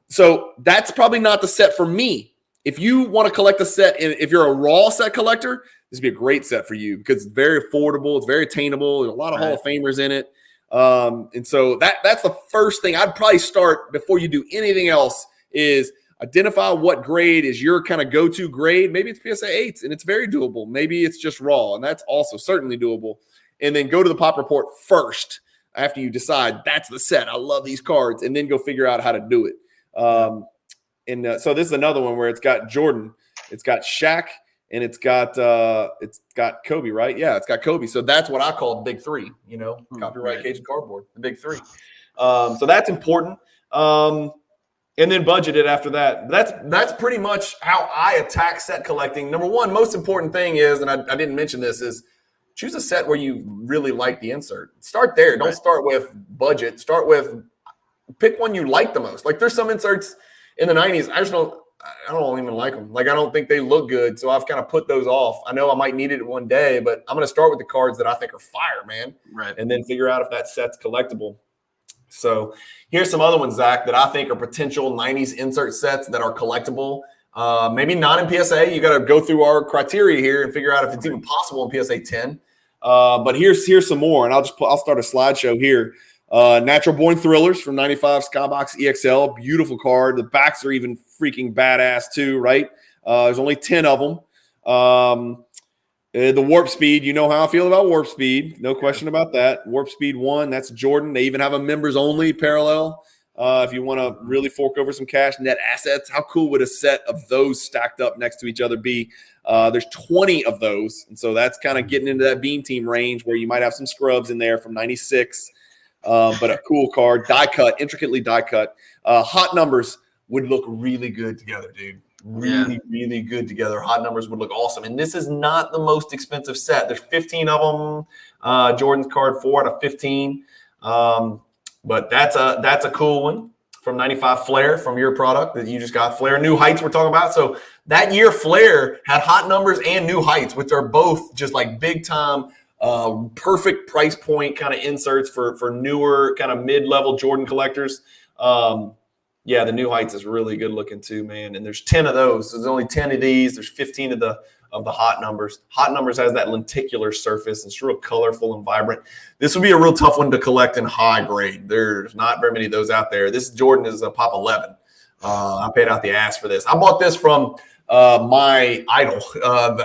So that's probably not the set for me. If you want to collect a set, if you're a raw set collector, this would be a great set for you because it's very affordable. It's very attainable. There's a lot of Hall of Famers in it. And so that's the first thing I'd probably start before you do anything else is identify what grade is your kind of go-to grade. Maybe it's PSA 8s and it's very doable. Maybe it's just raw and that's also certainly doable. And then go to the pop report first after you decide that's the set. I love these cards. And then go figure out how to do it. So this is another one where it's got Jordan, it's got Shaq, and it's got Kobe, right? Yeah, it's got Kobe. So that's what I call the big three, copyright Cajun cardboard, the big three. So that's important. and then budget it after that. That's pretty much how I attack set collecting. Number one, most important thing is, and I didn't mention this, is choose a set where you really like the insert. Start there. Don't start with budget. Start with pick one you like the most. Like there's some inserts in the 90s. I don't even like them. Like I don't think they look good. So I've kind of put those off. I know I might need it one day, but I'm going to start with the cards that I think are fire, man. Right. And then figure out if that set's collectible. So here's some other ones, Zach, that I think are potential 90s insert sets that are collectible. Maybe not in PSA. You got to go through our criteria here and figure out if it's even possible in PSA 10. But here's some more, and I'll start a slideshow here. Natural Born Thrillers from 95 Skybox EXL. Beautiful card. The backs are even freaking badass too, right? There's only 10 of them. The Warp Speed, you know how I feel about Warp Speed. No question about that. Warp Speed 1, that's Jordan. They even have a members-only parallel if you want to really fork over some cash. Net assets, how cool would a set of those stacked up next to each other be? There's 20 of those, and so that's kind of getting into that Beam Team range where you might have some scrubs in there from 96, but a cool card. Die cut, intricately die cut. Hot numbers would look really good together, dude. Really good together. Hot numbers would look awesome. And this is not the most expensive set. There's 15 of them. Jordan's card 4 out of 15. But that's a cool one from 95 Flair from your product that you just got. Flair New Heights we're talking about. So that year Flair had hot numbers and New Heights, which are both just like big time perfect price point kind of inserts for newer kind of mid-level Jordan collectors. Yeah, the New Heights is really good looking too, man. And there's 10 of those. There's only 10 of these. There's 15 of the hot numbers. Hot numbers has that lenticular surface. It's real colorful and vibrant. This would be a real tough one to collect in high grade. There's not very many of those out there. This Jordan is a Pop 11. I paid out the ass for this. I bought this from my idol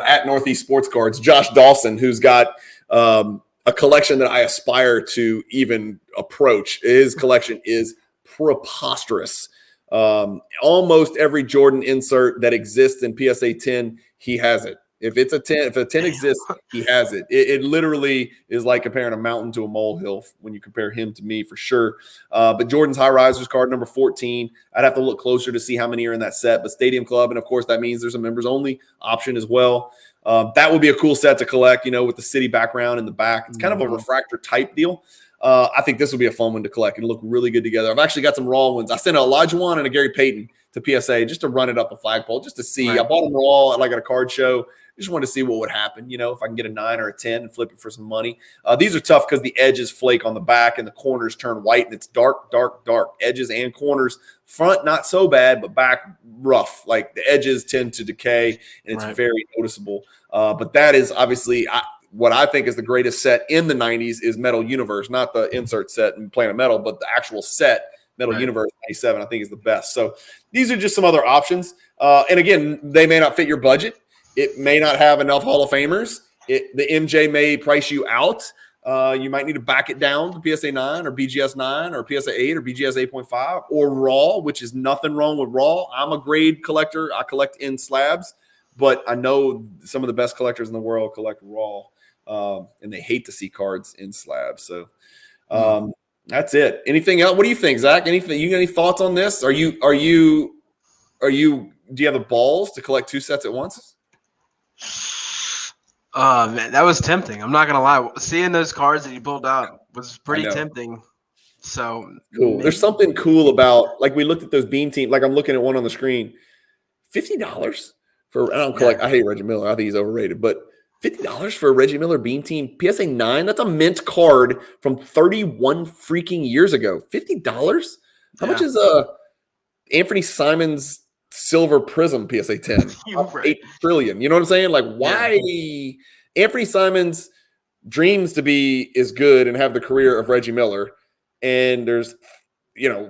at Northeast Sports Cards, Josh Dawson, who's got a collection that I aspire to even approach. His collection is preposterous. Almost every Jordan insert that exists in PSA 10, he has it. If a 10 exists, he has it. It literally is like comparing a mountain to a molehill when you compare him to me, for sure. But Jordan's High Risers card number 14, I'd have to look closer to see how many are in that set. But Stadium Club, and of course that means there's a members only option as well. That would be a cool set to collect, with the city background in the back. It's kind of a refractor type deal. I think this will be a fun one to collect and look really good together. I've actually got some raw ones. I sent an Elijah one and a Gary Payton to PSA just to run it up the flagpole, just to see. Right. I bought them raw at a card show. Just wanted to see what would happen, if I can get a 9 or a 10 and flip it for some money. These are tough because the edges flake on the back and the corners turn white, and it's dark, dark, dark. Edges and corners. Front, not so bad, but back, rough. Like the edges tend to decay, and it's very noticeable. But that is obviously what I think is the greatest set in the 90s is Metal Universe, not the insert set in Planet Metal, but the actual set, Metal Universe 97, I think is the best. So these are just some other options. And again, they may not fit your budget. It may not have enough Hall of Famers. The MJ may price you out. You might need to back it down to PSA 9 or BGS 9 or PSA 8 or BGS 8.5 or Raw, which is nothing wrong with Raw. I'm a grade collector. I collect in slabs, but I know some of the best collectors in the world collect Raw, and they hate to see cards in slabs. So that's it. Anything else? What do you think, Zach? Anything? You got any thoughts on this? Do you have the balls to collect 2 sets at once? Man, that was tempting. I'm not gonna lie. Seeing those cards that you pulled out was pretty tempting. So cool. There's something cool about, like, we looked at those Beam Team. Like, I'm looking at one on the screen. $50 for, I don't collect. I hate Reggie Miller. I think he's overrated. But $50 for a Reggie Miller Beam Team PSA 9. That's a mint card from 31 freaking years ago. $50. How much is Anthony Simon's Silver Prism PSA 10? 8 trillion. You know what I'm saying? Like, why? Anthony Simon's dreams to be as good and have the career of Reggie Miller, and there's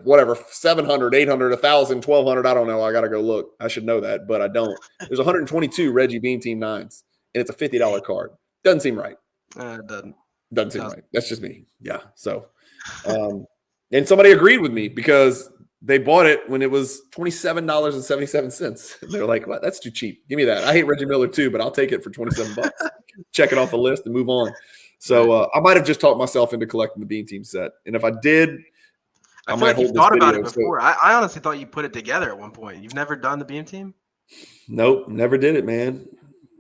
whatever, 700, 800, 1,000, 1,200, I don't know. I gotta go look. I should know that, but I don't. There's 122 Reggie Beam Team 9s, and it's a $50 card. Doesn't seem right. It doesn't seem right. That's just me. Yeah. So and somebody agreed with me because they bought it when it was $27.77. They're like, "What? That's too cheap. Give me that." I hate Reggie Miller too, but I'll take it for $27. Check it off the list and move on. So I might have just talked myself into collecting the Beam Team set. And if I did, I I feel might like you've hold this thought about it video. So, before. I honestly thought you put it together at one point. You've never done the beam team? nope, never did it, man.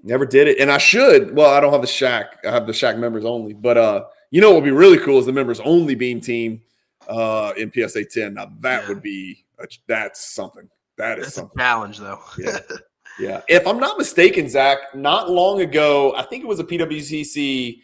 Never did it. And I should. Well, I don't have the Shaq. I have the Shaq members only. But you know what would be really cool is the members only beam team in PSA 10. Now that would be that's something. That is It's a something. challenge, though. Yeah. Yeah. If I'm not mistaken, Zach, not long ago, I think it was a PWCC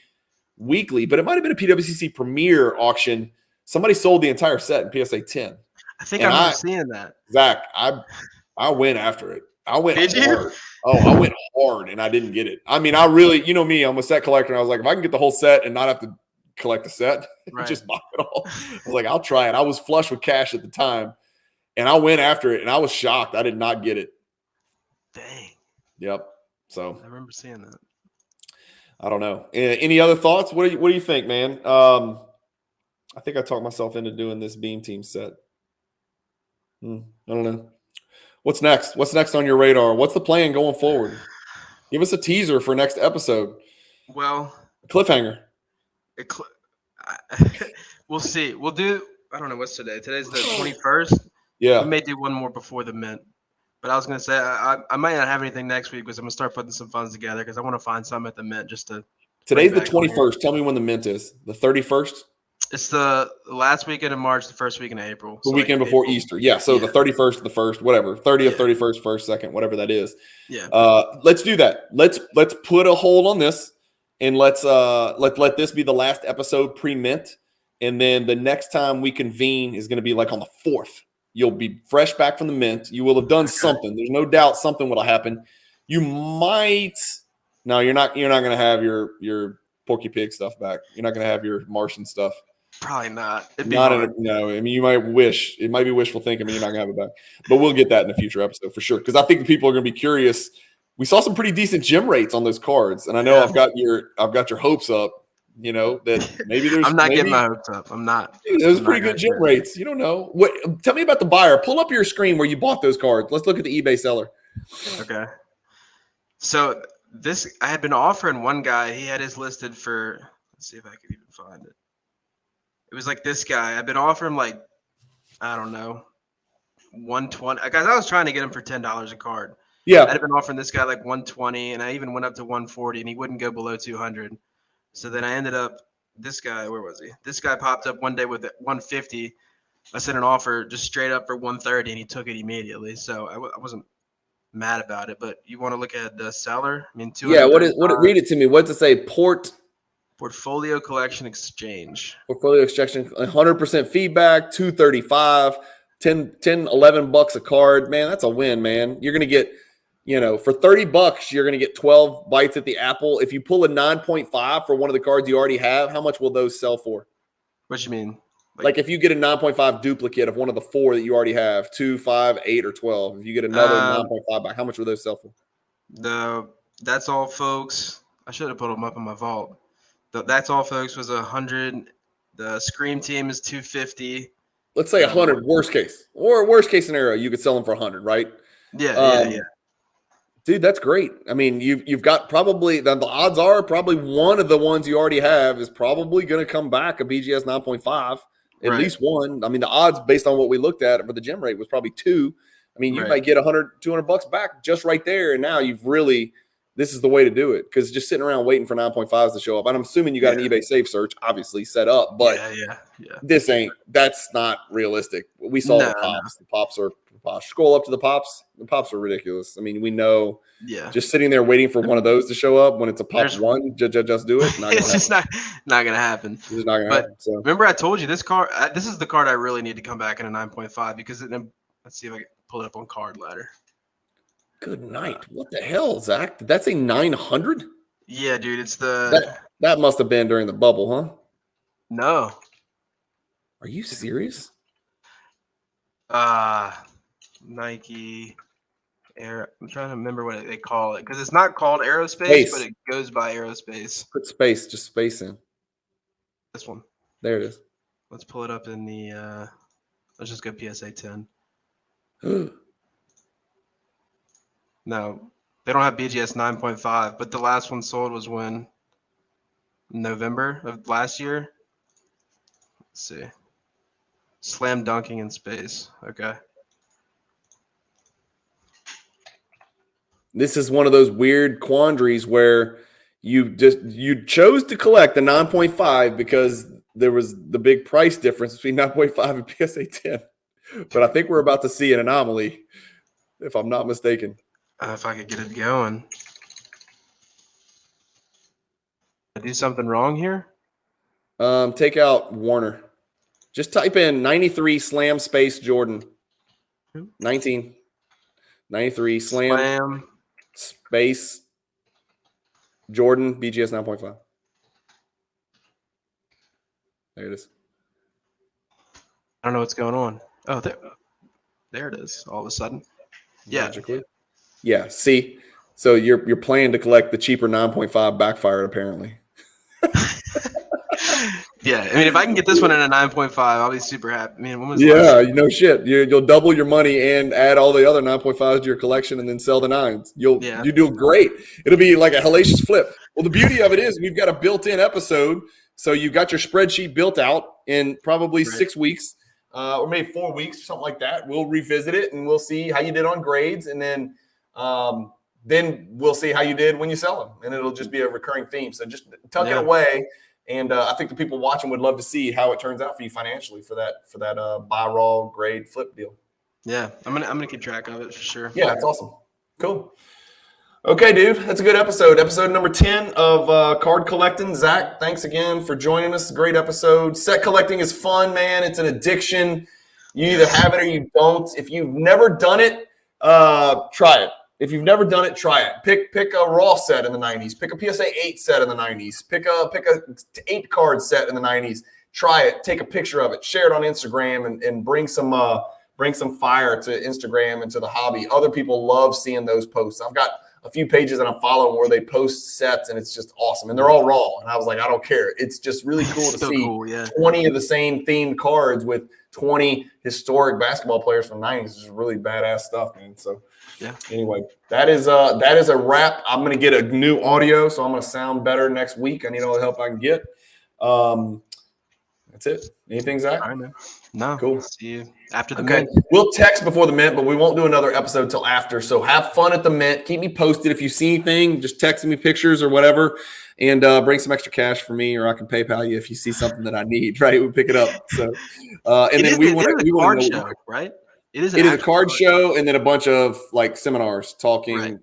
Weekly, but it might have been a PWCC Premier auction. Somebody sold the entire set in PSA 10. I think I And remember seeing that. Zach, I went after it. I went Did hard. you? Oh, I went hard and I didn't get it. I mean, I really, you know me, I'm a set collector. And I was like, if I can get the whole set and not have to collect the set, Right. just buy it all. I was like, I'll try it. I was flush with cash at the time and I went after it and I was shocked. I did not get it. Dang. Yep. So I remember seeing that. I don't know. Any other thoughts? What do you think, man? I think I talked myself into doing this beam team set. I don't know. What's next? What's next on your radar? What's the plan going forward? Give us a teaser for next episode. Well, Cliffhanger. We'll see. We'll do. I don't know what's today. Today's the 21st. Yeah. We may do one more before the mint. But I was gonna say I might not have anything next week because I'm gonna start putting some funds together because I want to find some at the mint just to. Today's the 21st. Tell me when the mint is. The 31st. It's the last weekend of March, the first weekend of April. The weekend before April. Easter. Yeah. So the 31st, the 1st, whatever. 30th, 31st, 1st, 2nd, whatever that is. Yeah. Let's do that. Let's put a hold on this and let's let this be the last episode pre-mint. And then the next time we convene is going to be like on the 4th. You'll be fresh back from the mint. You will have done something. There's no doubt something will happen. You might. No, you're not going to have your Porky Pig stuff back. You're not going to have your Martian stuff. Probably not. No, I mean, you might wish. It might be wishful thinking, but you're not going to have it back. But we'll get that in a future episode for sure. Because I think the people are going to be curious. We saw some pretty decent gem rates on those cards, and I know I've got your hopes up. You know that maybe there's. I'm not getting my hopes up. I'm not. Dude, those pretty good gem rates. You don't know. What? Tell me about the buyer. Pull up your screen where you bought those cards. Let's look at the eBay seller. Okay. So I had been offering one guy. He had his listed for. Let's see if I can even find it. It was like this guy. I've been offering like, I don't know, 120. Guys, I was trying to get him for $10 a card. Yeah. I'd been offering this guy like 120, and I even went up to 140, and he wouldn't go below 200. So then I ended up, this guy, where was he? This guy popped up one day with 150. I sent an offer just straight up for 130, and he took it immediately. So I wasn't mad about it. But you want to look at the seller? I mean, read it to me. What's it say? Portfolio Collection Exchange. Portfolio Exchange, 100% feedback, 235, 10, $11 a card. Man, that's a win, man. You're going to get, for $30, you're going to get 12 bites at the apple. If you pull a 9.5 for one of the cards you already have, how much will those sell for? What you mean? Like if you get a 9.5 duplicate of one of the 4 that you already have, 2, 5, 8, or 12, if you get another 9.5 back, how much will those sell for? That's all, folks. I should have put them up in my vault. That's all, folks, was 100. The Scream Team is 250. Let's say 100, worst case. Or worst case scenario, you could sell them for 100, right? Yeah. Dude, that's great. I mean, you've got probably the odds are probably one of the ones you already have is probably going to come back a BGS 9.5, at least one. I mean, the odds based on what we looked at for the gem rate was probably 2. I mean, you might get $100-$200 back just right there, and now you've really. This is the way to do it because just sitting around waiting for 9.5s to show up. And I'm assuming you got an eBay safe search obviously set up, but that's not realistic. We saw the pops. The pops are pops. Scroll up to the pops. The pops are ridiculous. I mean, we know just sitting there waiting for one of those to show up when it's a pop one, just do it. It's just not going to happen. It's just not going to happen. So. Remember I told you this card, this is the card I really need to come back in a 9.5 because let's see if I can pull it up on Card Ladder. Good night. What the hell, Zach? Did that say 900? Yeah, dude. It's the that must have been during the bubble, huh? No. Are you serious? Nike Air. I'm trying to remember what they call it because it's not called Aerospace, but it goes by Aerospace. Put space, just space in. This one. There it is. Let's pull it up in the. Let's just go PSA 10. No, they don't have BGS 9.5, but the last one sold was when? November of last year. Let's see. Slam dunking in space. Okay. This is one of those weird quandaries where you chose to collect the 9.5 because there was the big price difference between 9.5 and PSA 10. But I think we're about to see an anomaly, if I'm not mistaken. If I could get it going. Did I do something wrong here? Take out Warner. Just type in 93 Slam Space Jordan. 19. 93 Slam Space Jordan BGS 9.5. There it is. I don't know what's going on. Oh, there it is. All of a sudden. Yeah. Magically. Yeah. See, so you're planning to collect the cheaper 9.5 backfired apparently. Yeah, I mean, if I can get this one in a 9.5, I'll be super happy. I mean, when was shit. You'll double your money and add all the other 9.5s to your collection and then sell the 9s. You do great. It'll be like a hellacious flip. Well, the beauty of it is we've got a built-in episode, so you've got your spreadsheet built out in probably 6 weeks or maybe 4 weeks, something like that. We'll revisit it and we'll see how you did on grades, and then we'll see how you did when you sell them, and it'll just be a recurring theme. So just tuck it away. And I think the people watching would love to see how it turns out for you financially for that buy raw grade flip deal. Yeah, I'm gonna keep track of it for sure. Yeah, that's awesome. Cool. Okay, dude, that's a good episode. Episode number 10 of Card Collecting. Zach, thanks again for joining us. Great episode. Set collecting is fun, man. It's an addiction. You either have it or you don't. If you've never done it, try it. If you've never done it, try it. Pick a raw set in the 90s. Pick a PSA 8 set in the 90s. Pick a 8 card set in the 90s. Try it. Take a picture of it. Share it on Instagram and bring some fire to Instagram and to the hobby. Other people love seeing those posts. I've got a few pages that I'm following where they post sets and it's just awesome. And they're all raw. And I was like, I don't care. It's just really cool to see 20 of the same themed cards with 20 historic basketball players from the 90s. It's just really badass stuff, man. So anyway, that is a wrap. I'm going to get a new audio, so I'm going to sound better next week. I need all the help I can get. That's it. Anything, Zach? All right, man. No. Cool. See you after the mint. We'll text before the mint, but we won't do another episode till after. So have fun at the mint. Keep me posted. If you see anything, just text me pictures or whatever, and bring some extra cash for me, or I can PayPal you if you see something that I need. Right? We'll pick it up. So, and then we want to card show, right? It is a card show, and then a bunch of like seminars talking,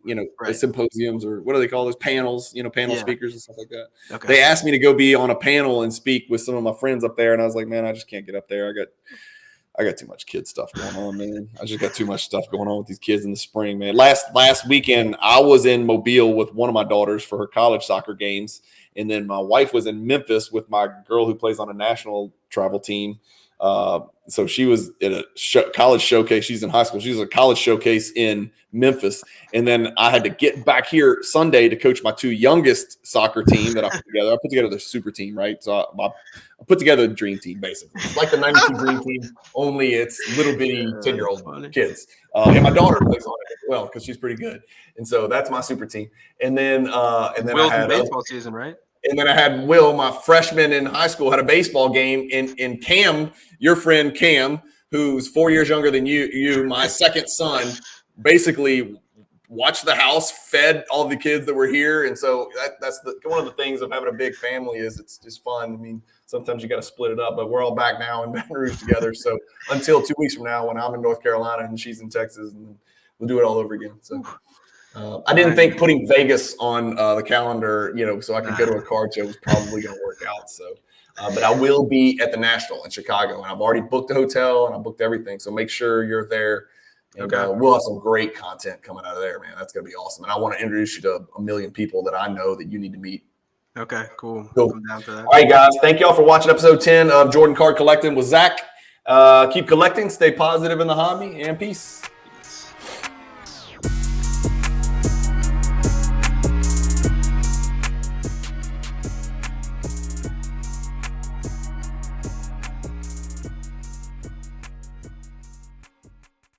symposiums, or what do they call those panels, panel speakers and stuff like that. Okay. They asked me to go be on a panel and speak with some of my friends up there. And I was like, man, I just can't get up there. I got too much kid stuff going on, man. I just got too much stuff going on with these kids in the spring, man. Last weekend, I was in Mobile with one of my daughters for her college soccer games. And then my wife was in Memphis with my girl who plays on a national travel team. So she was at a college showcase. She's in high school. She was at a college showcase in Memphis. And then I had to get back here Sunday to coach my 2 youngest soccer team that I put together. I put together the super team, right? So I put together a dream team, basically. It's like the 92 dream team, only it's little bitty 10-year-old kids. And my daughter plays on it as well because she's pretty good. And so that's my super team. And then Will's I had baseball season, right? And then I had Will, my freshman in high school, had a baseball game. In Cam, your friend Cam, who's 4 years younger than you, my second son, basically watched the house, fed all the kids that were here. And so that's one of the things of having a big family is it's just fun. I mean, sometimes you got to split it up, but we're all back now in Baton Rouge together. So until 2 weeks from now when I'm in North Carolina and she's in Texas, and we'll do it all over again. So. I didn't think putting Vegas on the calendar, so I could go to a card show was probably going to work out. So, but I will be at the National in Chicago, and I've already booked the hotel and I booked everything. So make sure you're there. And we'll have some great content coming out of there, man. That's going to be awesome. And I want to introduce you to a million people that I know that you need to meet. Okay, cool. Cool. I'm down for that. All right, guys. Thank y'all for watching episode 10 of Jordan Card Collecting with Zach. Keep collecting, stay positive in the hobby, and peace.